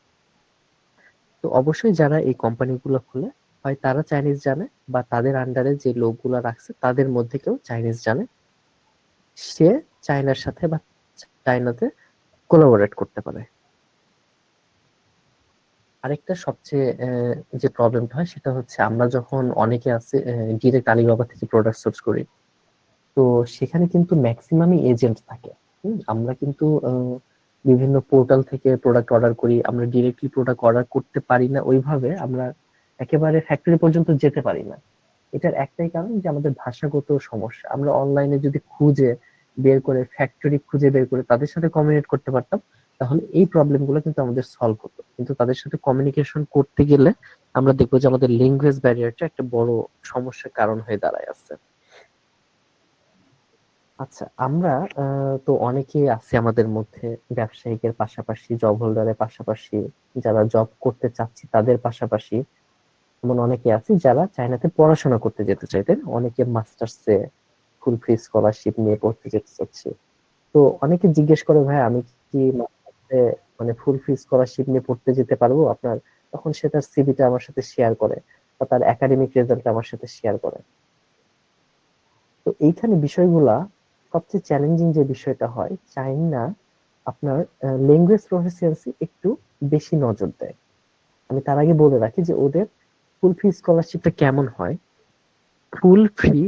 তো অবশ্যই যারা এই কোম্পানিগুলো খুলে, হয় তারা চাইনিজ জানে বা তাদের আন্ডারে যে লোকগুলো রাখছে তাদের মধ্যে কেউ চাইনিজ জানে, সে চায়নার সাথে বা চায়নাতে কোলাবোরেট করতে পারে। আরেকটা সবচেয়ে যে প্রবলেমটা হয় সেটা হচ্ছে আমরা যখন অনেকে আছে ডিরেক্ট আলিবাবা থেকে প্রোডাক্ট সোর্স করি, তো সেখানে কিন্তু ম্যাক্সিমামই এজেন্ট থাকে। আমরা কিন্তু বিভিন্ন পোর্টাল থেকে প্রোডাক্ট অর্ডার করি, আমরা ডিরেক্টলি প্রোডাক্ট অর্ডার করতে পারি না ওইভাবে, আমরা একেবারে ফ্যাক্টরি পর্যন্ত যেতে পারি না। এটার একটাই কারণ যে আমাদের ভাষাগত সমস্যা। আমরা অনলাইনে যদি খুঁজে বের করে, ফ্যাক্টরি খুঁজে বের করে তাদের সাথে কমিউনিকেট করতে পারতাম, তাহলে এই প্রবলেম গুলো কিন্তু আমাদের সলভ হতো। কিন্তু তাদের সাথে কমিউনিকেশন করতে গেলে আমরা দেখবো যে আমাদের ল্যাঙ্গুয়েজ ব্যারিয়ারটা একটা বড় সমস্যার কারণ হয়ে দাঁড়ায় আছে। আচ্ছা, আমরা তো অনেকেই আছে আমাদের মধ্যে, ব্যবসায়িকের পাশাপাশি, জব হোল্ডারের পাশাপাশি, যারা জব করতে চাচ্ছি তাদের পাশাপাশি এমন অনেকে আছে যারা চায়নাতে পড়াশোনা করতে যেতে চাইতেন, অনেকে মাস্টার্সে ফুল ফ্রি স্কলারশিপ নিয়ে পড়তে যেতে চাচ্ছে। তো অনেকে জিজ্ঞেস করে, ভাই আমি কি মাস্টার্সে মানে ফুল ফ্রি স্কলারশিপ নিয়ে পড়তে যেতে পারবো আপনার? তখন সে তার সিভিটা আমার সাথে শেয়ার করে বা তার একাডেমিক রেজাল্ট আমার সাথে শেয়ার করে। তো এইখানে বিষয়গুলা সবচেয়ে চ্যালেঞ্জিং যে বিষয়টা হয়, চাইনা আপনার ল্যাঙ্গুয়েজ প্রফিসিয়েন্সি একটু বেশি নজর দেয়। আমি তার আগে বলে রাখি যে ওদের ফুল ফ্রি স্কলারশিপটা কেমন হয়। ফুল ফ্রি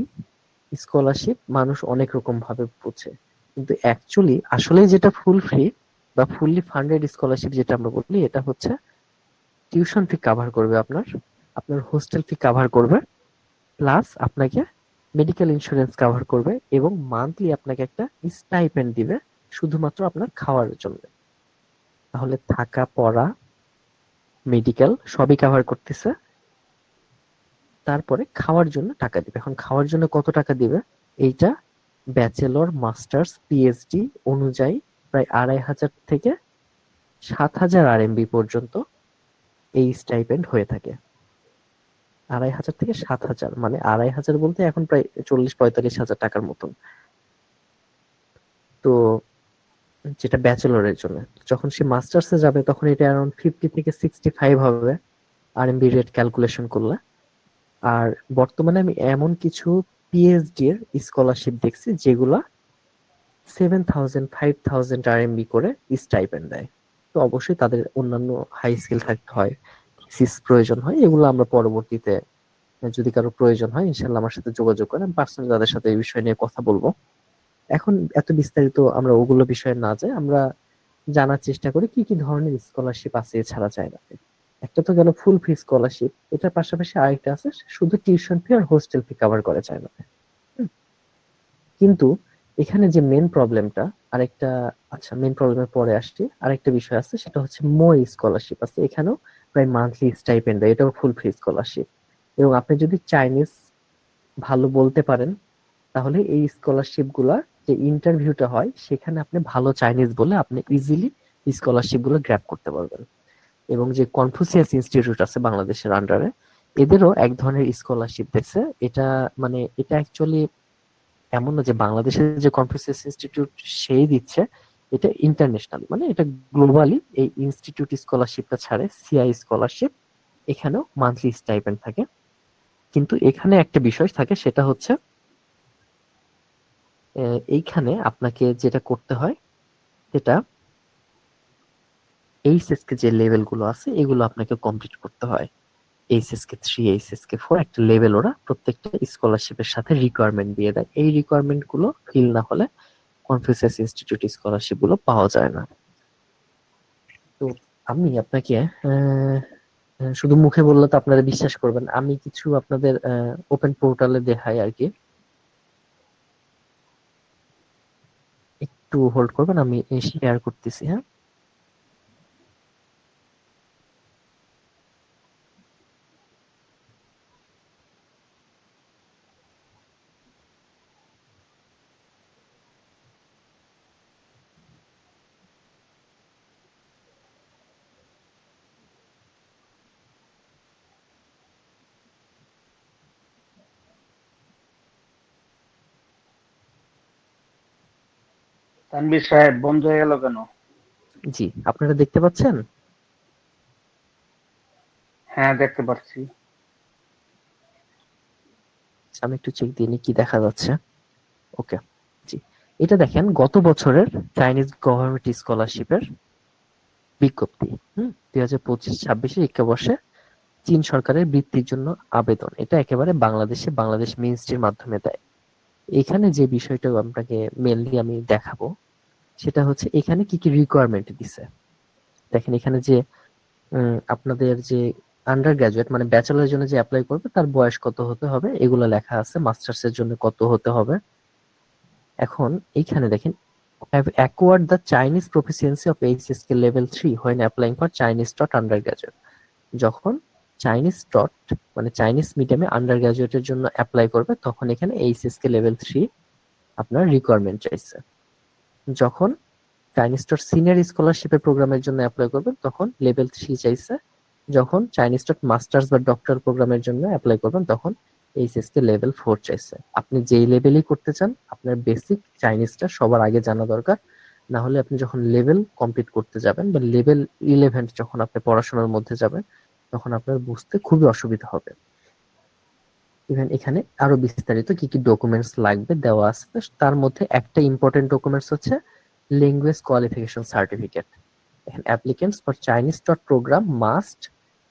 স্কলারশিপ মানুষ অনেক রকম ভাবে বোঝে, কিন্তু অ্যাকচুয়ালি আসলে যেটা ফুল ফ্রি বা ফুললি ফান্ডেড স্কলারশিপ যেটা আমরা বলি, এটা হচ্ছে টিউশন ফি কাভার করবে আপনার, আপনার হোস্টেল ফি কাভার করবে, প্লাস আপনাকে মেডিকেল ইন্স্যুরেন্স কাভার করবে এবং মান্থলি আপনাকে একটা স্টাইপেন্ড দিবে শুধুমাত্র আপনার খাওয়ার জন্য। তাহলে থাকা, পড়া, মেডিকেল সবই কাভার করতেছে, তারপরে খাওয়ার জন্য টাকা দিবে। এখন খাওয়ার জন্য কত টাকা দিবে, এইটা ব্যাচেলর, মাস্টার্স, পিএইচডি অনুযায়ী প্রায় 2500 থেকে 7000 আরএমবি পর্যন্ত এই স্টাইপেন্ড হয়ে থাকে। 2500 থেকে 7000, মানে 2500 বলতে এখন প্রায় 40-45 হাজার টাকার মতন। তো যেটা ব্যাচেলরের জন্য, যখন সে মাস্টার্সে যাবে তখন এটা অ্যারাউন্ড 50 থেকে 65 হবে আরএমবি রেট ক্যালকুলেশন করলে। আর বর্তমানে আমি এমন কিছু পিএইচডি এর স্কলারশিপ দেখছি যেগুলা 7000-5000 আরএমবি করে স্টাইপেন্ড দেয়। তো অবশ্যই তাদের অন্যান্য হাই স্কিল থাকতে হয়, থিসিস প্রয়োজন হয়, এগুলো আমরা পরবর্তীতে যদি কারো প্রয়োজন হয় ইনশাল্লাহ আমার সাথে যোগাযোগ করেন, পার্সোনালি তাদের সাথে এই বিষয় নিয়ে কথা বলবো। এখন এত বিস্তারিত আমরা ওগুলো বিষয়ে না যাই, আমরা জানার চেষ্টা করি কি কি ধরনের স্কলারশিপ আছে এছাড়া চায়নাতে। একটা তো গেল ফুল ফি স্কলারশিপ, এটার পাশাপাশি আরেকটা আছে শুধু টিউশন ফি আর হোস্টেল ফি কভার করে চায়নাতে। হুম, কিন্তু এখানে যে মেন প্রবলেমটা, আরেকটা, আচ্ছা মেন প্রবলেমের পরে আসছি, আরেকটা বিষয় আছে সেটা হচ্ছে মই স্কলারশিপ আছে, এখানেও প্রায় মান্থলি স্টাইপেন্ড দেয়, এটাও ফুল ফ্রি স্কলারশিপ। এবং আপনি যদি চাইনিজ ভালো বলতে পারেন তাহলে এই স্কলারশিপ গুলা যে ইন্টারভিউটা হয় সেখানে আপনি ভালো চাইনিজ বলে আপনি ইজিলি স্কলারশিপ গুলো গ্র্যাব করতে পারবেন। এবং যে কনফুসিয়াস ইনস্টিটিউট আছে বাংলাদেশের আন্ডারে, এদেরও এক ধরনের স্কলারশিপ দেখছে। এটা মানে এটা অ্যাকচুয়ালি এমন না যে বাংলাদেশের যে কনফুসিয়াস ইনস্টিটিউট সেই দিচ্ছে, এটা ইন্টারন্যাশনাল, মানে এটা গ্লোবালি এই ইনস্টিটিউট স্কলারশিপটা ছাড়ে, সিআই স্কলারশিপ, এখানেও মান্থলি স্টাইপেন্ড থাকে। কিন্তু এখানে একটা বিষয় থাকে, সেটা হচ্ছে এইখানে আপনাকে যেটা করতে হয় সেটা এইচএসকে যে লেভেলগুলো আছে এগুলো আপনাকে কমপ্লিট করতে হয়। এইচএসকে 3, এইচএসকে 4 একটা লেভেল ওরা প্রত্যেকটা স্কলারশিপের সাথে রিকোয়ারমেন্ট দিয়ে দেয়। এই রিকোয়ারমেন্ট গুলো ফিল না হলে কনফুসিয়াস ইনস্টিটিউট স্কলারশিপ গুলো পাওয়া যায় না। তো আমি আপনাকে শুধু মুখে বললে তো আপনারা বিশ্বাস করবেন, আমি কিছু আপনাদের ওপেন পোর্টালে দেখাই আর কি। একটু হোল্ড করবেন, আমি শেয়ার করতেছি। হ্যাঁ, তানভীর সাহেব বন্ধ হয়ে গেল কেন? জি, আপনারা দেখতে পাচ্ছেন? হ্যাঁ, দেখতে পাচ্ছি। আমি একটু চেক দিয়ে নিই কি দেখা যাচ্ছে। ওকে, জি, এটা দেখেন গত বছরের চাইনিজ গভর্নমেন্ট স্কলারশিপের বিজ্ঞপ্তি। 2025-26 শিক্ষাবর্ষে চীন সরকারের বৃত্তির জন্য আবেদন। এটা একেবারে বাংলাদেশ মিনিস্ট্রির মাধ্যমে দেয়। এখানে যে বিষয়টা আপনাকে মেনলি আমি দেখাবো সেটা হচ্ছে এখানে কি কি রিকোয়ারমেন্ট দিছে। দেখেন এখানে যে আপনাদের যে আন্ডার গ্রাজুয়েট মানে ব্যাচেলরের জন্য যে অ্যাপ্লাই করবে তার বয়স কত হতে হবে এগুলো লেখা আছে, মাস্টার্স এর জন্য কত হতে হবে। এখন এইখানে দেখেন have acquired the Chinese proficiency of HSK level 3 when applying for Chinese taught undergraduate। যখন চাইনিজ টট মানে চাইনিজ মিডিয়ামে আন্ডার গ্রাজুয়েটের জন্য অ্যাপ্লাই করবে তখন এখানে এইচএসকে লেভেল 3 আপনার রিকোয়ারমেন্ট চাইছে। যখন চাইনিজ টট সিনিয়র স্কলারশিপের প্রোগ্রামের জন্য অ্যাপ্লাই করবেন তখন লেভেল 3 চাইছে। যখন চাইনিজ টট মাস্টার্স বা ডক্টরাল প্রোগ্রামের জন্য অ্যাপ্লাই করবেন তখন এইচএসকে লেভেল 4 চাইছে। আপনি যেই লেভেলই করতে চান আপনার বেসিক চাইনিজটা সবার আগে জানা দরকার, না হলে আপনি যখন লেভেল কমপ্লিট করতে যাবেন বা লেভেল 11 যখন আপনি পড়াশোনার মধ্যে যাবেন তখন আপনার বুঝতে খুবই অসুবিধা হবে। ইভেন এখানে আরো বিস্তারিত কি কি ডকুমেন্টস লাগবে দেওয়া আছে, তার মধ্যে একটা ইম্পর্টেন্ট ডকুমেন্টস হচ্ছে ল্যাঙ্গুয়েজ কোয়ালিফিকেশন সার্টিফিকেট। এখানে applicants for Chinese taught program must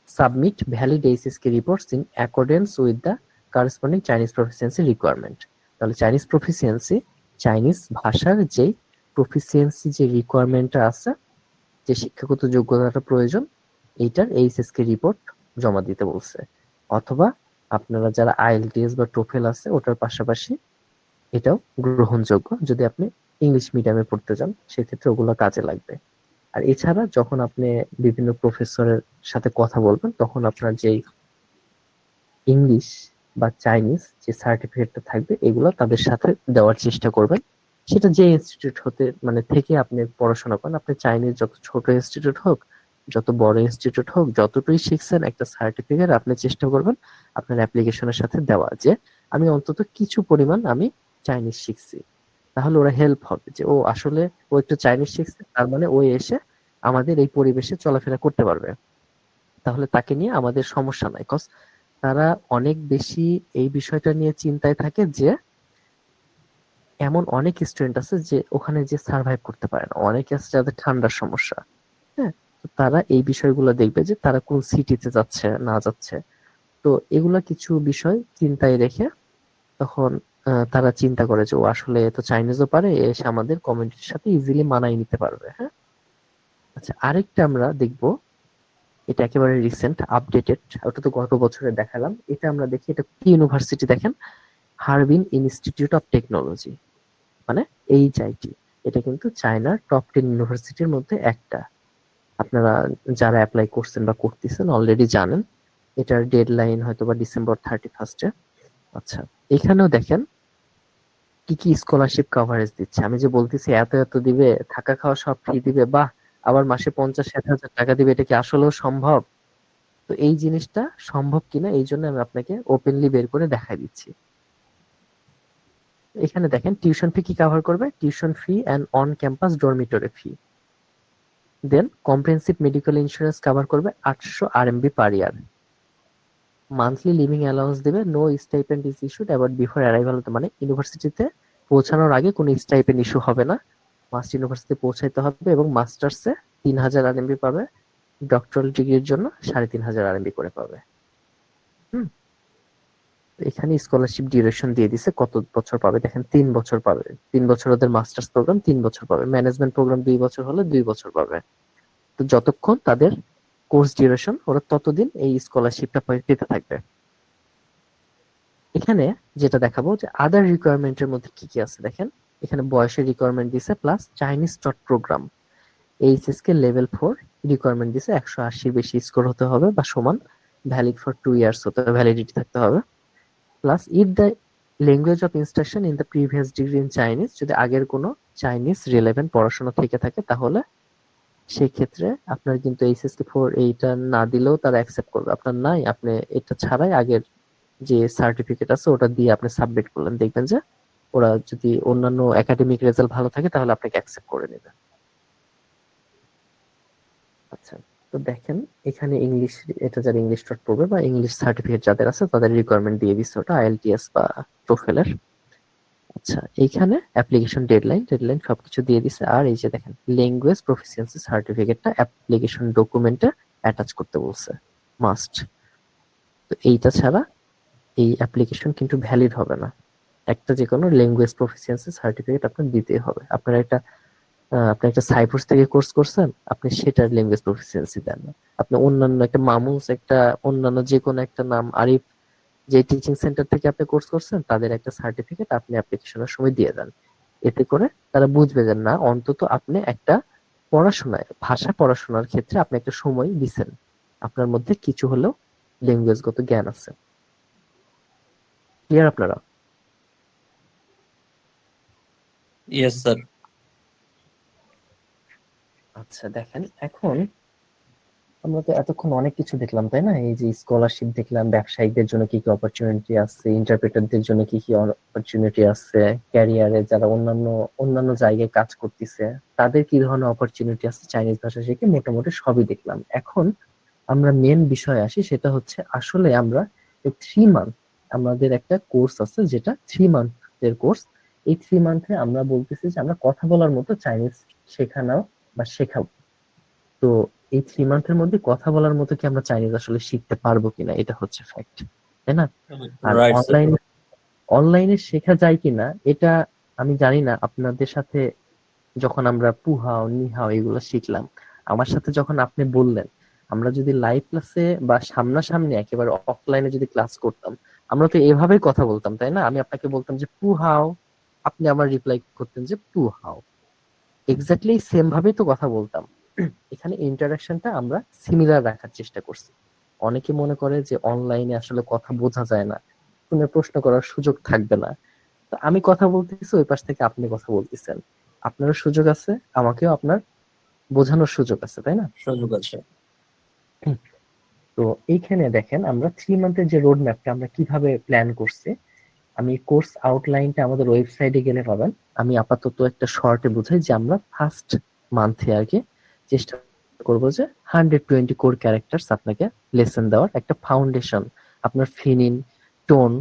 submit valid HSK reports in accordance with the corresponding Chinese proficiency requirement. তাহলে চাইনিজ প্রফিসিয়েন্সি, চাইনিজ ভাষার যে প্রফিসিয়েন্সি যে রিকোয়ারমেন্টটা আছে, যে শিক্ষাগত যোগ্যতাটা প্রয়োজন, এইটার এইচএসকে রিপোর্ট জমা দিতে বলছে। অথবা আপনারা যারা আইএলটিএস বা টোফেল আছে ওটার পাশাপাশি এটাও গ্রহণযোগ্য যদি আপনি ইংলিশ মিডিয়ামে পড়তে চান, সেক্ষেত্রে ওগুলো কাজে লাগবে। আর এছাড়া যখন আপনি বিভিন্ন প্রফেসরের সাথে কথা বলবেন তখন আপনার যেই ইংলিশ বা চাইনিজ যে সার্টিফিকেটটা থাকবে এগুলো তাদের সাথে দেওয়ার চেষ্টা করবেন। সেটা যে ইনস্টিটিউট হতে মানে থেকে আপনি পড়াশোনা করেন, আপনি চাইনিজ যত ছোট ইনস্টিটিউট হোক যত বড় ইনস্টিটিউট হোক যতটুকুই শিখছেন একটা সার্টিফিকেট আপনি চেষ্টা করবেন আপনার অ্যাপ্লিকেশনের সাথে দেওয়া, যে আমি অন্তত কিছু পরিমাণ আমি চাইনিজ শিখছি। তাহলে ওরা হেল্প হবে যে ও আসলে ও একটু চাইনিজ শিখছে, তার মানে ও এসে আমাদের এই পরিবেশে চলাফেরা করতে পারবে, তাহলে তাকে নিয়ে আমাদের সমস্যা নাই। কজ তারা অনেক বেশি এই বিষয়টা নিয়ে চিন্তায় থাকে যে এমন অনেক স্টুডেন্ট আছে যে ওখানে যে সার্ভাইভ করতে পারে না, অনেকে আছে যাদের ঠান্ডার সমস্যা। হ্যাঁ, তো তারা এই বিষয়গুলো দেখবে যে তারা কোন সিটিতে যাচ্ছে না যাচ্ছে। তো এগুলা কিছু বিষয় চিন্তায় রেখে তখন তারা চিন্তা করে যে ও আসলে তো চাইনিজও পারে, এসে আমাদের কমিউনিটির সাথে ইজিলি মানায় নিতে পারবে। হ্যাঁ, আচ্ছা, আরেকটা আমরা দেখবো, এটা একেবারে রিসেন্ট আপডেটেড, ওটা তো গত বছরে দেখালাম। এটা আমরা দেখি এটা কি ইউনিভার্সিটি, দেখেন হারবিন ইনস্টিটিউট অফ টেকনোলজি মানে HIT। এটা কিন্তু চায়নার টপ 10 ইউনিভার্সিটির মধ্যে একটা। আপনারা যারা অ্যাপ্লাই করছেন বা করতেছেন অলরেডি জানেন এটার ডেডলাইন হয়তো বা ডিসেম্বর 31-এ। আচ্ছা, এখানেও দেখেন কি কি স্কলারশিপ কভারেজ দিচ্ছে। আমি যে বলতেছি এত এত দিবে, থাকা খাওয়া সব ফ্রি দিবে, বাহ, আবার মাসে 50-60 হাজার টাকা দিবে, এটা কি আসলেও সম্ভব? তো এই জিনিসটা সম্ভব কিনা এই জন্য আমি আপনাকে ওপেনলি বের করে দেখাই দিচ্ছি। এখানে দেখেন টিউশন ফি কি কভার করবে, tuition fee and on campus dormitory fee. Then comprehensive medical insurance cover করবে 800 RMB per year. Monthly living allowance দেবে, no stipend is issued about before arrival, মানে ইউনিভার্সিটিতে পৌঁছানোর আগে কোনো স্টাইপেন্ড ইস্যু হবে না, মাস্ট ইউনিভার্সিটি পৌঁছাইতে হবে, এবং মাস্টার্সে 3000 আরএমবি পাবে, ডক্টরাল ডিগ্রির জন্য 3500 আরএমবি করে পাবে। হুম, এখানে স্কলারশিপ ডিউরেশন দিয়ে দিছে, কত বছর পাবে দেখেন, 3 বছর পাবে। 3 বছর ওদের মাস্টার্স প্রোগ্রাম, 3 বছর পাবে। ম্যানেজমেন্ট প্রোগ্রাম 2 বছর হলে 2 বছর পাবে। তো যতক্ষণ তাদের কোর্স ডিউরেশন, ওরা ততদিন এই স্কলারশিপটা পেতে থাকবে। এখানে যেটা দেখাবো যে আদার রিকোয়ারমেন্টের মধ্যে কি কি আছে দেখেন, এখানে বয়সের রিকোয়ারমেন্ট দিছে, plus Chinese taught programme HS কে লেভেল 4 রিকোয়ারমেন্ট দিছে, 180 বেশি স্কোর হতে হবে বা সমান, ভ্যালিড ফর 2 ইয়ার্স হতে হবে, ভ্যালিডিটি থাকতে হবে। Plus if the language of instruction in the previous degree in Chinese, যদি আগের কোনো চাইনিজ রিলেভেন্ট পড়াশোনা থেকে থাকে তাহলে সেই ক্ষেত্রে আপনার কিন্তু এইচএসকে 4 এইটা না দিলেও তারা অ্যাকসেপ্ট করবে। আপনার নাই, আপনি এটা ছাড়াই আগের যে সার্টিফিকেট আছে ওটা দিয়ে আপনি সাবমিট করলেন, দেখবেন যে ওরা যদি অন্যান্য একাডেমিক রেজাল্ট ভালো থাকে তাহলে আপনাকে অ্যাকসেপ্ট করে নেবে। আচ্ছা, তো দেখেন এখানে ইংলিশ, এটা যারা ইংলিশ টট পড়বে বা ইংলিশ সার্টিফিকেট যাদের আছে তাদের রিকোয়ারমেন্ট দিয়ে দিচ্ছে ওটা, আইএলটিএস বা টোফেলের। আচ্ছা, এইখানে অ্যাপ্লিকেশন ডেডলাইন সবকিছু দিয়ে দিছে। আর এই যে দেখেন ল্যাঙ্গুয়েজ প্রফিসিয়েন্সি সার্টিফিকেটটা অ্যাপ্লিকেশন ডকুমেন্টে অ্যাটাচ করতে বলছে, মাস্ট। তো এইটা ছাড়া এই অ্যাপ্লিকেশন কিন্তু ভ্যালিড হবে না। একটা যে কোনো ল্যাঙ্গুয়েজ প্রফিসিয়েন্সি সার্টিফিকেট আপনার দিতেই হবে। আপনি একটা সাইপ্রাস থেকে কোর্স করছেন, আপনি সেটার ল্যাঙ্গুয়েজ প্রফিসিয়েন্সি দেন না। আপনি অন্যান্য একটা মামুস, একটা অন্যান্য যে কোনো একটা নাম, আরিফ, যে টিচিং সেন্টার থেকে আপনি কোর্স করছেন তাদের একটা সার্টিফিকেট আপনি অ্যাপ্লিকেশনের সময় দিয়ে দেন। এতে করে তারা বুঝবে যে না, অন্তত আপনি একটা ভাষা পড়াশোনার ক্ষেত্রে আপনি একটা সময় দিচ্ছেন, আপনার মধ্যে কিছু হলেও ল্যাঙ্গুয়েজগত জ্ঞান আছে। ক্লিয়ার আপনারা? Yes, sir. আচ্ছা, দেখেন এখন আমরা তো এতক্ষণ অনেক কিছু দেখলাম, তাই না? এই যে স্কলারশিপ দেখলাম, ব্যবসায়িকদের জন্য কি কি অপরচুনিটি আছে, ইন্টারপ্রেটারদের জন্য কি কি অপরচুনিটি আছে, ক্যারিয়ারে যারা অন্যান্য জায়গায় কাজ করতেছে তাদের কি ধরনের অপরচুনিটি আছে, চাইনিজ ভাষা শিখে মোটামুটি সবই দেখলাম। এখন আমরা মেন বিষয় আসি, সেটা হচ্ছে আসলে আমরা এই 3 মান্থ আমাদের একটা কোর্স আছে যেটা 3 মান্থের কোর্স। এই 3 মান্থে আমরা বলতেছি যে আমরা কথা বলার মতো চাইনিজ শেখানো বা শেখাবো। তো এই 3 মান্থের মধ্যে কথা বলার মতো কি আমরা চাইনিজ আসলে শিখতে পারবো কিনা, এটা হচ্ছে ফ্যাক্ট, তাই না? আর Right, sir. অনলাইনে শেখা যায় কিনা এটা আমি জানি না। আপনাদের সাথে যখন আমরা পুহাও নিহাও এগুলো শিখলাম, আমার সাথে যখন আপনি বললেন, আমরা যদি লাইভ ক্লাসে বা সামনাসামনি একেবারে অফলাইনে যদি ক্লাস করতাম, আমরা তো এভাবেই কথা বলতাম, তাই না? আমি আপনাকে বলতাম যে পুহাও, আপনি আমার রিপ্লাই করতেন যে পুহাও, এক্স্যাক্টলি সেম ভাবেই তো কথা বলতাম। এখানে ইন্টারাকশনটা আমরা সিমিলার রাখার চেষ্টা করছি। অনেকে মনে করে যে অনলাইনে আসলে কথা বোঝা যায় না, কোনো প্রশ্ন করার সুযোগ থাকবে না। তো আমি কথা বলতেছি, ওই পাশ থেকে আপনি কথা বলতেছেন, আপনারও সুযোগ আছে, আমাকেও আপনার বোঝানোর সুযোগ আছে, তাই না? সুযোগ আছে। তো এইখানে দেখেন আমরা 3 মান্থের যে রোড ম্যাপটা আমরা কিভাবে প্ল্যান করছি, আমি কোর্স আউটলাইনটা আমাদের ওয়েবসাইটে গেলে পাবেন। আমি আপাতত একটা শর্টে বুঝাই যে আমরা ফার্স্ট মান্থে আর কি চেষ্টা করবো যে 120 কোর ক্যারেক্টার্স আপনাকে লেসন দেওয়ার, একটা ফাউন্ডেশন, আপনার ফিনিং, টোন,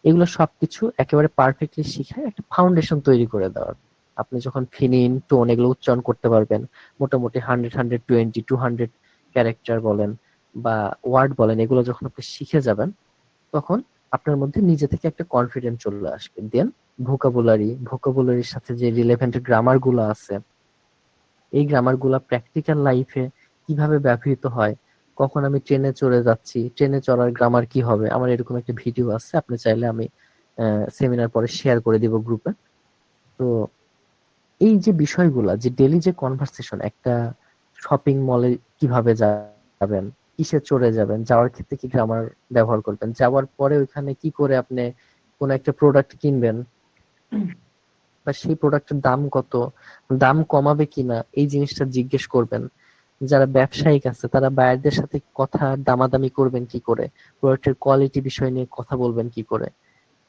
এগুলো সবকিছু একেবারে পারফেক্টলি শিখায় একটা ফাউন্ডেশন তৈরি করে দেওয়ার। আপনি যখন ফিনিং, টোন এগুলো উচ্চারণ করতে পারবেন, মোটামুটি 100, 120, 200 ক্যারেক্টার বলেন বা ওয়ার্ড বলেন, এগুলো যখন আপনি শিখে যাবেন তখন আপনার মধ্যে নিজে থেকে একটা কনফিডেন্স চলে আসবে। দেন ভোকাবুলারির সাথে যে রিলেভেন্ট গ্রামার গুলো আছে, এই গ্রামার গুলা প্র্যাকটিক্যাল লাইফে কিভাবে ব্যবহৃত হয়, কখন আমি ট্রেনে চড়ে যাচ্ছি, ট্রেনে চড়ার গ্রামার কি হবে, আমার এরকম একটা ভিডিও আছে, আপনি চাইলে আমি সেমিনার পরে শেয়ার করে দিব গ্রুপে। তো এই যে বিষয়গুলা, যে ডেইলি যে কনভারসেশন, একটা শপিং মলে কিভাবে যাবেন, কিসে চড়ে যাবেন, যাওয়ার ক্ষেত্রে কি গ্রামার ব্যবহার করবেন, যাওয়ার পরে ওইখানে কি করে আপনি কোন একটা প্রোডাক্ট কিনবেন বা সেই প্রোডাক্টের দাম কত, দাম কমাবে কিনা, এই জিনিসটা জিজ্ঞেস করবেন। যারা ব্যবসায়িক আছে তারা বায়ারদের সাথে কথা দামাদামি করবেন কি করে, প্রোডাক্টের কোয়ালিটি বিষয় নিয়ে কথা বলবেন কি করে।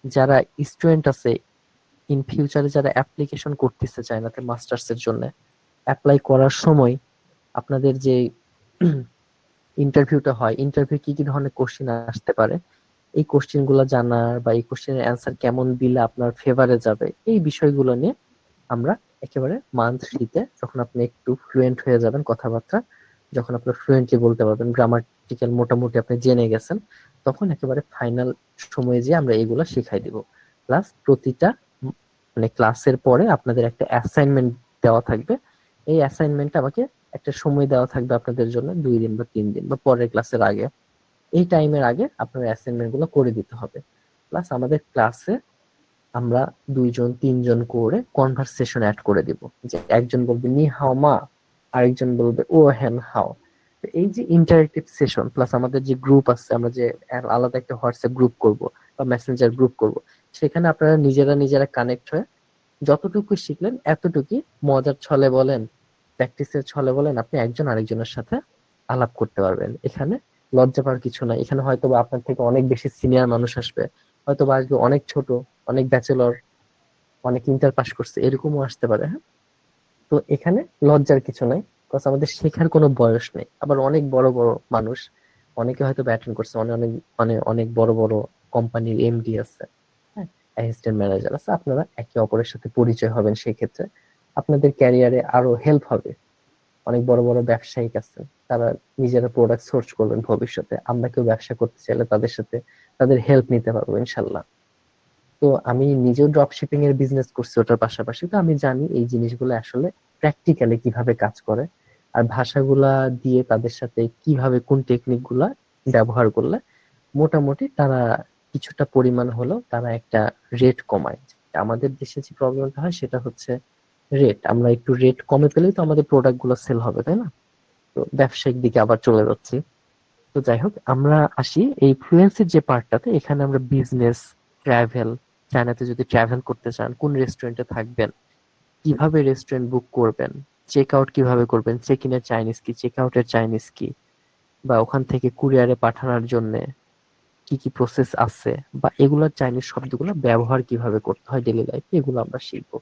যারা স্টুডেন্ট আছে, ইন ফিউচারে যারা অ্যাপ্লিকেশন করতেছে চায়নাতে মাস্টার্স এর জন্য, অ্যাপ্লাই করার সময় আপনাদের যে ইন্টারভিউটা হয়, ইন্টারভিউ কি কি ধরনের কোশ্চেন আসতে পারে, এই কোশ্চেন গুলো জানার বা এই কোশ্চেনের অ্যান্সার কেমন দিলে আপনার ফেভারে যাবে, এই বিষয়গুলো নিয়ে আমরা একেবারে মান্থ থ্রিতে, যখন আপনি একটু ফ্লুয়েন্ট হয়ে যাবেন কথাবার্তা, যখন আপনি ফ্লুয়েন্টলি বলতে পারবেন, গ্রামাটিক্যাল মোটামুটি আপনি জেনে গেছেন, তখন একেবারে ফাইনাল সময়ে যে আমরা এগুলো শিখাই দিব। প্লাস প্রতিটা মানে ক্লাসের পরে আপনাদের একটা অ্যাসাইনমেন্ট দেওয়া থাকবে। এই অ্যাসাইনমেন্টটা আমাকে একটা সময় দেওয়া থাকবে আপনাদের জন্য, 2 দিন বা 3 দিন বা পরের ক্লাসের আগে, এই টাইমের আগে আপনার অ্যাসাইনমেন্ট গুলো করে দিতে হবে। প্লাস আমাদের ক্লাসে আমরা 2 জন 3 জন করে কনভারসেশন অ্যাড করে দিব, যে একজন বলবে নি হাও মা, আরেকজন বলবে ও হেন হাও। তো এই যে ইন্টারেক্টিভ সেশন, প্লাস আমাদের যে গ্রুপ আছে, আমরা যে আলাদা একটা হোয়াটসঅ্যাপ গ্রুপ করব বা মেসেঞ্জার গ্রুপ করব, সেখানে আপনারা নিজেরা নিজেরা কানেক্ট হয়ে যতটুকু শিখলেন এতটুকুই মজার ছলে বলেন, প্র্যাকটিসের ছলে বলেন, আপনি একজন আরেকজনের সাথে আলাপ করতে পারবেন। এখানে লজ্জা পাওয়ার কিছু নাই। এখানে হয়তো বা আপনার থেকে অনেক বেশি সিনিয়র মানুষ আসবে, হয়তো বা আসবে অনেক ছোট, অনেক ব্যাচেলর, অনেক ইন্টার পাস করছে, এরকমও আসতে পারে। হ্যাঁ, তো এখানে লজ্জার কিছু নাই, বিকজ আমাদের শেখার কোনো বয়স নেই। আবার অনেক বড় বড় মানুষ, অনেকে হয়তো অ্যাটেন্ড করছে, অনেক অনেক মানে অনেক বড় বড় কোম্পানির এমডি আছে, হ্যাঁ, অ্যাসিস্ট্যান্ট ম্যানেজার আছে। আপনারা একে অপরের সাথে পরিচয় হবেন, সেই ক্ষেত্রে আপনাদের ক্যারিয়ারে আরো হেল্প হবে। অনেক বড় বড় ব্যবসায়িক আছে, তারা নিজেরা প্রোডাক্ট সোর্স করবেন ভবিষ্যতে, আমরা কেউ ব্যবসা করতে চাইলে তাদের সাথে তাদের হেল্প নিতে পারবো ইনশাল্লাহ। তো আমি নিজেও ড্রপ শিপিং এর বিজনেস করছি ওটার পাশাপাশি, তো আমি জানি এই জিনিসগুলো আসলে প্র্যাকটিক্যালি কিভাবে কাজ করে, আর ভাষাগুলা দিয়ে তাদের সাথে কিভাবে কোন টেকনিক গুলা ব্যবহার করলে মোটামুটি তারা কিছুটা পরিমাণ হলেও তারা একটা রেট কমায়। আমাদের দেশে যে প্রবলেমটা হয় সেটা হচ্ছে রেট, আমরা একটু রেট কমে পেলেই তো আমাদের প্রোডাক্ট গুলো সেল হবে, তাই না? তো ব্যবসায়িক দিকে আবার চলে যাচ্ছি। তো যাই হোক, আমরা আসি এই ফ্লুয়েন্সির যে পার্টটাতে। এখানে আমরা বিজনেস, ট্রাভেল, চায়নাতে যদি ট্রাভেল করতে চান, কোন রেস্টুরেন্টে থাকবেন, কিভাবে রেস্টুরেন্ট বুক করবেন, চেক আউট কিভাবে করবেন, চেক ইনের চাইনিজ কি, চেক আউটের চাইনিজ কি, বা ওখান থেকে কুরিয়ারে পাঠানোর জন্য কি কি প্রসেস আছে, বা এগুলোর চাইনিজ শব্দগুলো ব্যবহার কিভাবে করতে হয় ডেইলি লাইফে, এগুলো আমরা শিখবো।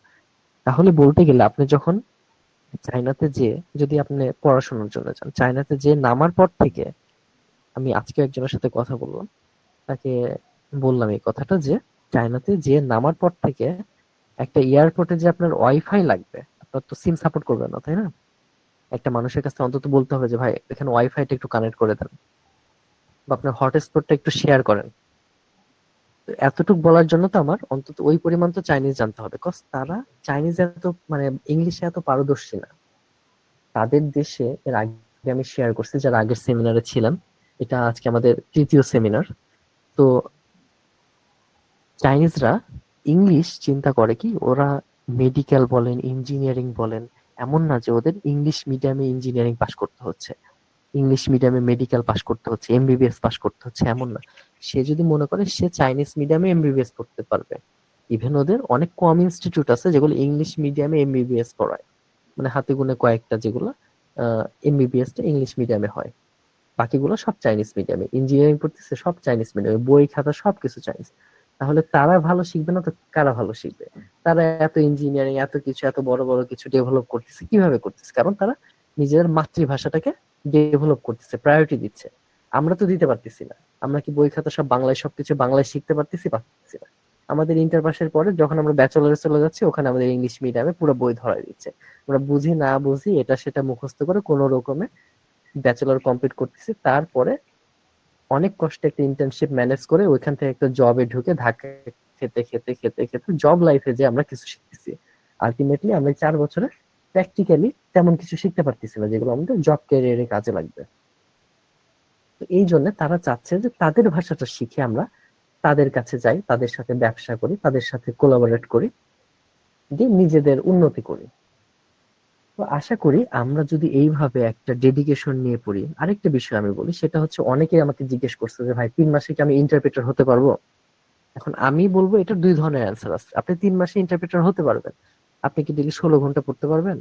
তাহলে বলতে গেলে আপনি যখন চায়নাতে যে, যদি আপনি পড়াশোনার জন্য যান, চায়নাতে যে নামার পর থেকে, আমি আজকে একজনের সাথে কথা বললাম, তাকে বললাম এই কথাটা, যে চায়নাতে যে নামার পর থেকে একটা এয়ারপোর্টে যে আপনার ওয়াইফাই লাগবে, আপনার তো সিম সাপোর্ট করবে না, তাই না? একটা মানুষের কাছে অন্তত বলতে হবে যে ভাই এখানে ওয়াইফাইটা একটু কানেক্ট করে দেন, বা আপনার হটস্পটটা একটু শেয়ার করেন। তো এতটুকু বলার জন্য তো আমার অন্তত ওই পরিমাণ তো চাইনিজ জানতে হবে, কজ তারা চাইনিজ এত মানে ইংলিশে এত পারদর্শী না। তাদের দেশে এর আগে আমি শেয়ার করছি যারা আগের সেমিনারে ছিলাম, এটা আজকে আমাদের তৃতীয় সেমিনার। তো চাইনিজরা ইংলিশ চিন্তা করে কি, ওরা মেডিকেল বলেন, ইঞ্জিনিয়ারিং বলেন, এমন না যে ওদের ইংলিশ মিডিয়ামে ইঞ্জিনিয়ারিং পাশ করতে হচ্ছে, ইংলিশ মিডিয়ামে মেডিকেল পাশ করতে হচ্ছে, এমবিবিএস পাশ করতে হচ্ছে, এমন না। সে যদি মনে করে সে চাইনিজ মিডিয়ামে এমবিবিএস পড়তে পারবে, ইভেন ওদের অনেক কম ইনস্টিটিউট আছে যেগুলো ইংলিশ মিডিয়ামে এমবিবিএস পড়ায়, মানে হাতে গুনে কয়েকটা যেগুলো এমবিবিএস টা ইংলিশ মিডিয়ামে হয়, বাকিগুলো সব চাইনিজ মিডিয়ামে। ইঞ্জিনিয়ারিং পড়তেছে সব চাইনিজ মিডিয়ামে, বই খাতা সবকিছু চাইনিজ। তাহলে তারা ভালো শিখবে না তো কারা ভালো শিখবে? তারা এত ইঞ্জিনিয়ারিং, এত কিছু, এত বড় বড় কিছু ডেভেলপ করতেছে, কিভাবে করতেছে? কারণ তারা নিজেদের মাতৃভাষাটাকে ডেভেলপ করতেছে, প্রায়োরিটি দিচ্ছে। আমরা তো দিতে পারতেছি না। আমরা কি বই খাতা সব বাংলায়, সবকিছু বাংলায় শিখতে পারতেছি না। আমাদের ইন্টার পাসের পরে যখন আমরা ব্যাচেলরে চলে যাচ্ছি, ওখানে আমাদের ইংলিশ মিডিয়ামে পুরো বই ধরাই দিচ্ছে। আমরা বুঝি না বুঝি এটা সেটা মুখস্থ করে কোনো রকমে ব্যাচেলর কমপ্লিট করতেছি। তারপরে অনেক কষ্টে একটা ইন্টার্নশিপ ম্যানেজ করে ওইখান থেকে একটা জবে ঢুকে ধাক্কা খেতে খেতে খেতে খেতে জব লাইফে যে আমরা কিছু শিখতেছি। আলটিমেটলি আমরা 4 বছরে প্র্যাকটিক্যালি তেমন কিছু শিখতে পারতেছি না, যেগুলো আমাদের জব ক্যারিয়ারে কাজে লাগবে। তো এই জন্য তারা চাচ্ছে যে তাদের ভাষাটা শিখে আমরা তাদের কাছে যাই, তাদের সাথে ব্যবসা করি, তাদের সাথে কোলাবোরেট করি, দিয়ে নিজেদের উন্নতি করি। তো আশা করি আমরা যদি এইভাবে একটা ডেডিকেশন নিয়ে পড়ি। আরেকটা বিষয় আমি বলি, সেটা হচ্ছে অনেকেই আমাকে জিজ্ঞেস করছে যে ভাই 3 মাসে কি আমি ইন্টারপ্রেটার হতে পারবো? এখন আমি বলবো এটার 2 ধরনের অ্যান্সার আছে। আপনি 3 মাসে ইন্টারপ্রেটার হতে পারবেন। আপনি কি ডেলি 16 ঘন্টা পড়তে পারবেন?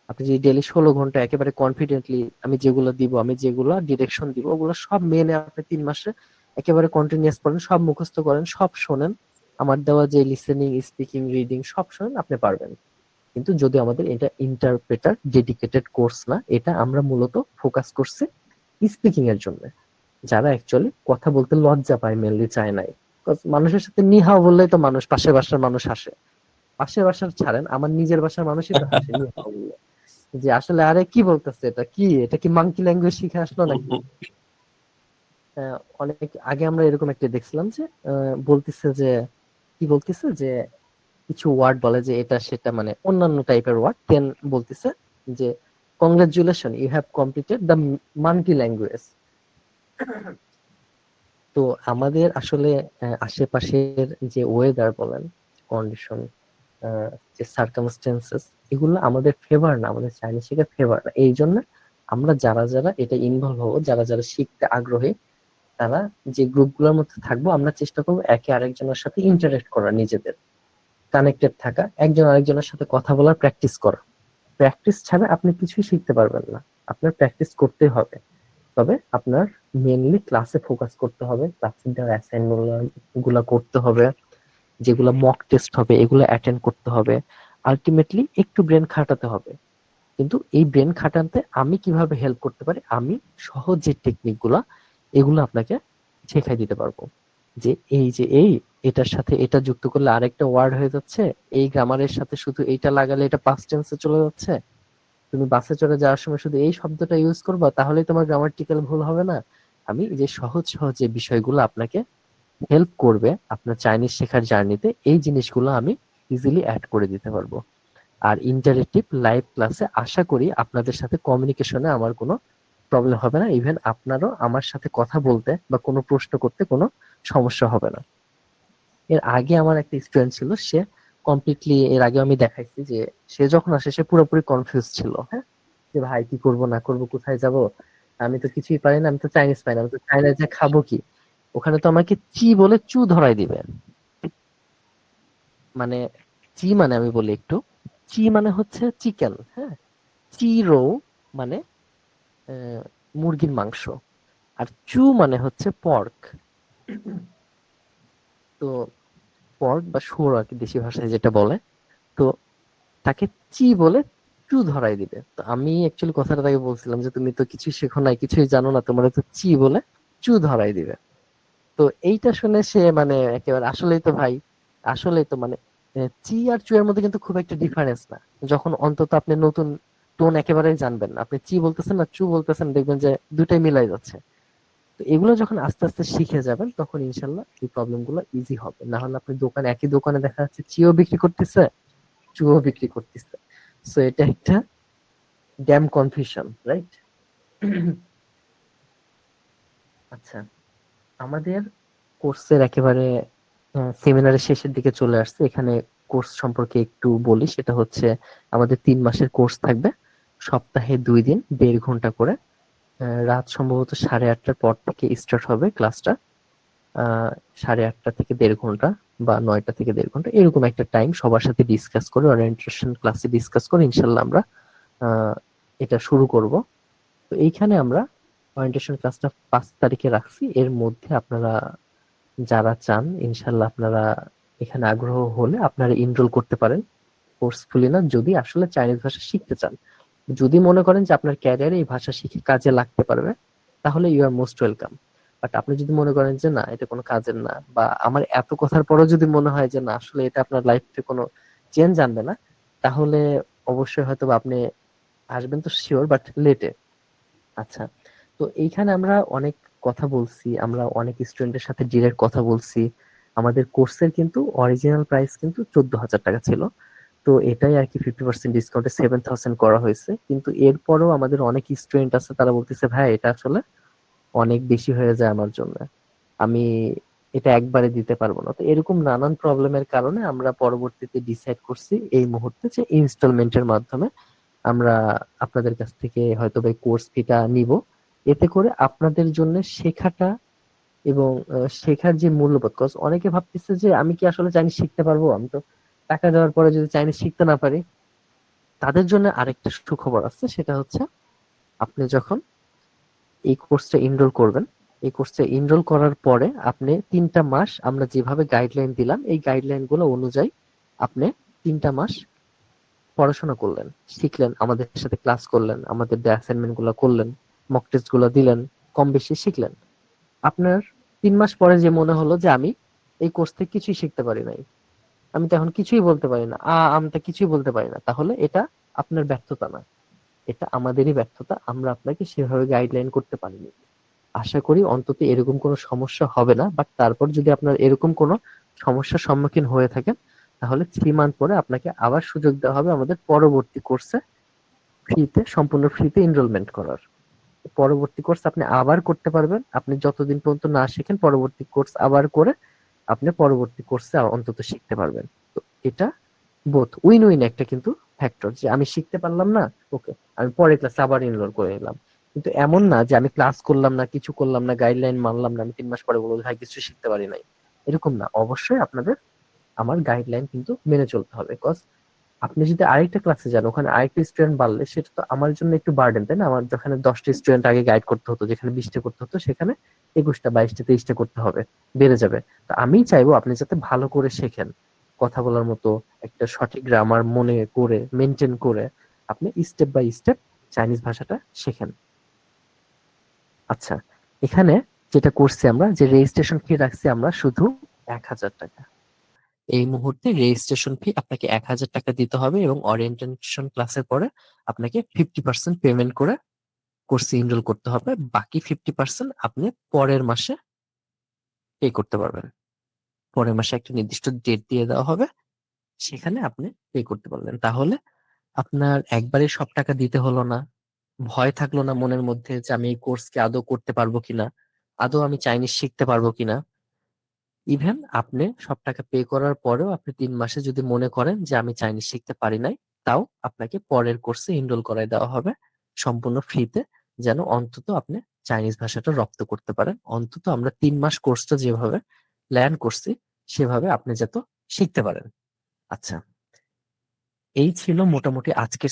আপনি যদি ডেলি 16 ঘন্টা একেবারে কনফিডেন্টলি আমি যেগুলো দিব, আমি যেগুলো ডিরেকশন দিব, ওগুলো সব মেনে আপনি 3 মাসে একেবারে কন্টিনিউয়াস পড়েন, সব মুখস্থ করেন, সব শোনেন, আমার দেওয়া যে লিসেনিং, স্পিকিং, রিডিং সব শোনেন, আপনি পারবেন। কিন্তু যদি আমাদের এটা ইন্টারপ্রেটার ডেডিকেটেড কোর্স না, এটা আমরা মূলত ফোকাস করছি স্পিকিং এর জন্য। যারা অ্যাকচুয়ালি কথা বলতে লজ্জা পায়, মেনলি চায় নাই। মানুষের সাথে নিহাও বললেই তো মানুষ, পাশের বাসার মানুষ হাসে। পাশের বাসার ছাড়েন, আমার নিজের বাসার মানুষই তো হাসে নিহাও বললে, যে আসলে আরে কি বলতেছে, এটা কি মাঙ্কি ল্যাঙ্গুয়েজ শিখে আসলো নাকি। অনেক আগে আমরা এরকম একটা দেখছিলাম যে বলতেছে যে কি বলতেছে যে কিছু ওয়ার্ড বলে যে এটা সেটা, মানে অন্যান্য টাইপের ওয়ার্ড, দেন বলতেছে যে congratulation, you have completed the monkey language. তো আমাদের আসলে আশেপাশের যে ওয়েদার বলেন, কন্ডিশন, যে সার্কামস্টেন্সেস, এগুলো আমাদের ফেভার না, আমাদের চাইনিজ শেখার ফেভার না। এই জন্য আমরা যারা যারা এটা ইনভলভ হবো, যারা যারা শিখতে আগ্রহী, তারা যে গ্রুপগুলোর মধ্যে থাকবো, আমরা চেষ্টা করবো একে আরেকজনের সাথে ইন্টারেক্ট করা, নিজেদের কানেক্টেড থাকা, একজন আরেকজনের সাথে কথা বলার প্র্যাকটিস করা। প্র্যাকটিস ছাড়া আপনি কিছুই শিখতে পারবেন না, আপনার প্র্যাকটিস করতে হবে। তবে আপনার মেনলি ক্লাসে ফোকাস করতে হবে, ক্লাসে দেওয়া অ্যাসাইনমেন্ট গুলা করতে হবে, যেগুলো মক টেস্ট হবে এগুলো অ্যাটেন্ড করতে হবে। আলটিমেটলি একটু ব্রেন খাটাতে হবে। কিন্তু এই ব্রেন খাটাতে আমি কিভাবে হেল্প করতে পারি, আমি সহজ যে টেকনিক গুলা, এগুলো আপনাকে শেখাই দিতে পারবো। যে এটার সাথে এটা যুক্ত করলে আরেকটা ওয়ার্ড হয়ে যাচ্ছে, এই গ্রামারের সাথে শুধু এইটা লাগালে এটা পাস্ট টেন্সে চলে যাচ্ছে, তুমি বাসে চড়ে যাওয়ার সময় শুধু এই শব্দটা ইউজ করবা, তাহলেই তোমার গ্রামাটিক্যাল ভুল হবে না। আমি যে সহজ সহজ যে বিষয়গুলো আপনাকে হেল্প করবে আপনার চাইনিজ শেখার জার্নিতে, এই জিনিসগুলো আমি ইজিলি অ্যাড করে দিতে পারবো। আর ইন্টারেক্টিভ লাইভ ক্লাসে আশা করি আপনাদের সাথে কমিউনিকেশনে আমার কোনো প্রবলেম হবে না, ইভেন আপনারও আমার সাথে কথা বলতে বা কোনো প্রশ্ন করতে কোনো সমস্যা হবে না। এর আগে আমার একটা স্টুডেন্ট ছিল, সে কমপ্লিটলি, এর আগে আমি দেখাইছি যে সে যখন আসে সে পুরোপুরি কনফিউজ ছিল, হ্যাঁ, যে ভাই কি করব না করব, কোথায় যাব, আমি তো কিছুই পারি না, আমি তো চাইনিজ পাই না, আমি তো চাইনিজ যে খাবো কি, ওখানে তো আমাকে চি বলে চু ধরাই দিবে। মানে চি মানে আমি বলি একটু, চি মানে হচ্ছে চিকেন, হ্যাঁ, চিরো মানে মুরগির মাংস, আর চু মানে হচ্ছে পর্ক। তো পর্ক বা শুয়োর আর কি দেশি ভাষায় যেটা বলে, তো তাকে চি বলে চু ধরাই দিবে। তো আমি অ্যাকচুয়ালি কথাটা তাকে বলছিলাম যে তুমি তো কিছুই শেখো নাই, কিছুই জানো না, তোমার তো চি বলে চু ধরাই দিবে। তো এইটা শুনে সে মানে একেবারে আসলেই তো ভাই, আসলেই তো মানে চি আর চু এর মধ্যে কিন্তু খুব একটা ডিফারেন্স না। যখন অন্তত আপনি নতুন টোন একেবারেই জানবেন না, আপনি চি বলতেছেন না চু বলতেছেন, দেখবেন যে দুটাই মিলাই যাচ্ছে। তো এগুলো যখন আস্তে আস্তে শিখে যাবেন, তখন ইনশাল্লাহ এই প্রবলেম গুলো ইজি হবে। না হলে আপনি একই দোকানে দেখা যাচ্ছে চিও বিক্রি করতেছে, চুও বিক্রি করতেছে। সো এটা একটা ড্যাম কনফিউশন, রাইট? আচ্ছা, আমাদের কোর্সের একেবারে সেমিনারের শেষের দিকে চলে আসছে। এখানে কোর্স সম্পর্কে একটু বলি, সেটা হচ্ছে আমাদের 3 মাসের কোর্স থাকবে, সপ্তাহে 2 দিন 1.5 ঘন্টা করে। রাত সম্ভবত 8:30টার পর থেকে স্টার্ট হবে ক্লাসটা। 8:30 থেকে 1.5 ঘন্টা বা 9টা থেকে 1.5 ঘন্টা, এরকম একটা টাইম সবার সাথে ডিসকাস করে, ওরিয়েন্টেশন ক্লাসে ডিসকাস করে ইনশাল্লাহ আমরা এটা শুরু করব। তো এইখানে আমরা ওরিয়েন্টেশন ক্লাসটা 5 তারিখে রাখছি। এর মধ্যে আপনারা যারা চান, ইনশাল্লাহ আপনারা এখানে আগ্রহ হলে আপনারা এনরোল করতে পারেন, ফোর্সফুলি না, যদি আসলে চাইনিজ ভাষা শিখতে চান। যদি মনে করেন যে আপনার ক্যারিয়ারে এই ভাষা শিখে কাজে লাগতে পারবে, তাহলে you are most welcome. But আপনি যদি মনে করেন যে না, এটা কোনো কাজের না, বা আমার এত কথার পরেও যদি মনে হয় যে না আসলে এটা আপনার লাইফে কোনো চেঞ্জ আনবে না, তাহলে অবশ্যই হয়তো বা আপনি আসবেন তো শিওর, বাট লেটে। আচ্ছা, তো এইখানে আমরা অনেক কথা বলছি, আমরা অনেক স্টুডেন্টের সাথে ডিরেক্ট কথা বলছি। আমাদের কোর্সের কিন্তু অরিজিনাল প্রাইস কিন্তু 14,000 টাকা ছিল। তো এটাই আর কি 50% ডিসকাউন্টে 7,000 করা হয়েছে। কিন্তু এরপরও আমাদের অনেক স্টুডেন্ট আছে, তারা বলতেছে ভাই এটা আসলে অনেক বেশি হয়ে যায় আমার জন্য, আমি এটা একবারে দিতে পারবো না। তো এরকম নানান প্রবলেমের কারণে আমরা পরবর্তীতে ডিসাইড করছি এই মুহূর্তে যে ইনস্টলমেন্টের মাধ্যমে আমরা আপনাদের কাছ থেকে হয়তো বা কোর্স ফিটা নিব। এতে করে আপনাদের জন্য শেখাটা এবং শেখার যে মূল্যবোধ, কজ অনেকে ভাবতেছে যে আমি কি আসলে চাইনিজ শিখতে পারবো, আমি তো টাকা দেওয়ার পরে যদি চাইনিজ শিখতে না পারি। তাদের জন্য আরেকটা সুখবর আছে, সেটা হচ্ছে আপনি যখন এই কোর্সটা এনরোল করবেন, এই কোর্সটা এনরোল করার পরে আপনি 3টা মাস আমরা যেভাবে গাইডলাইন দিলাম, এই গাইডলাইন গুলো অনুযায়ী আপনি 3টা মাস পড়াশোনা করলেন, শিখলেন, আমাদের সাথে ক্লাস করলেন, আমাদের অ্যাসাইনমেন্ট গুলো করলেন, মক টেস্ট গুলো দিলেন, কম বেশি শিখলেন। আপনার 3 মাস পরে যে মনে হলো যে আমি এই কোর্স থেকে কিছুই শিখতে পারি নাই, আমি তো এখন কিছুই বলতে পারি না, আমি তো কিছুই বলতে পারি না, তাহলে এটা আপনার ব্যর্থতা না, এটা আমাদেরই ব্যর্থতা, আমরা আপনাকে সেভাবে গাইডলাইন করতে পারিনি। আশা করি অন্তত এরকম কোনো সমস্যা হবে না, বাট তারপর যদি আপনার এরকম কোনো সমস্যার সম্মুখীন হয়ে থাকেন, তাহলে 3 মান্থ পরে আপনাকে আবার সুযোগ দেওয়া হবে আমাদের পরবর্তী কোর্সে সম্পূর্ণ ফ্রিতে এনরোলমেন্ট করার। পরবর্তী কোর্স আপনি আবার করতে পারবেন, আপনি যতদিন পর্যন্ত না শিখেন পরবর্তী কোর্স আবার করে আপনি পরবর্তী কোর্সে অন্তত শিখতে পারবেন। তো এটা বোথ উইন উইন একটা কিন্তু ফ্যাক্টর, যে আমি শিখতে পারলাম না, ওকে, আমি পরের ক্লাসে আবার এনরোল করে নিলাম। কিন্তু এমন না যে আমি ক্লাস করলাম না, কিছু করলাম না, গাইডলাইন মানলাম না, আমি 3 মাস পরে বলবো ভাই কিছু শিখতে পারি নাই, এরকম না। অবশ্যই আপনাদের আমার গাইডলাইন কিন্তু মেনে চলতে হবে, বিকজ আপনি যদি আরেকটা ক্লাসে যান, ওখানে আরেকটা স্টুডেন্ট বাড়লে সেটা তো আমার জন্য একটু বার্ডেন, তাই না? আমার যেখানে 10টা স্টুডেন্ট আগে গাইড করতে হতো, যেখানে 20টা করতে হতো, সেখানে 21টা 22টা 23টা করতে হবে, বেড়ে যাবে। তো আমি চাইবো আপনি যাতে ভালো করে শেখেন, কথা বলার মতো একটা সঠিক গ্রামার মনে করে মেনটেন করে আপনি স্টেপ বাই স্টেপ চাইনিজ ভাষাটা শেখেন। আচ্ছা, এখানে যেটা করছি আমরা, যে রেজিস্ট্রেশন ফি রাখছি আমরা শুধু 1000 টাকা। এই মুহূর্তে রেজিস্ট্রেশন ফি আপনাকে 1000 টাকা দিতে হবে এবং ওরিয়েন্টেশন ক্লাসের পরে আপনাকে 50% পেমেন্ট করে কোর্সে এনরোল করতে হবে। বাকি 50% আপনি পরের মাসে পে করতে পারবেন। পরের মাসে একটা নির্দিষ্ট ডেট দিয়ে দেওয়া হবে, সেখানে আপনি পে করতে পারবেন। তাহলে আপনার একবারে সব টাকা দিতে হলো না, ভয় থাকলো না মনের মধ্যে যে আমি এই কোর্সকে আদৌ করতে পারবো কিনা, আদৌ আমি চাইনিজ শিখতে পারবো কিনা। ইভেন আপনি সব টাকা পে করার পরেও আপনি 3 মাসে যদি মনে করেন যে আমি চাইনিজ শিখতে পারি নাই, তাও আপনাকে পরের কোর্সে এনরোল করায় দেওয়া হবে সম্পূর্ণ ফ্রিতে, যেন অন্তত আপনি চাইনিজ ভাষাটা রপ্ত করতে পারেন। অন্তত আমরা 3 মাস কোর্সটা যেভাবে প্ল্যান করছি সেভাবে আপনি যাতে শিখতে পারেন। আচ্ছা, এই ছিল মোটামুটি আজকের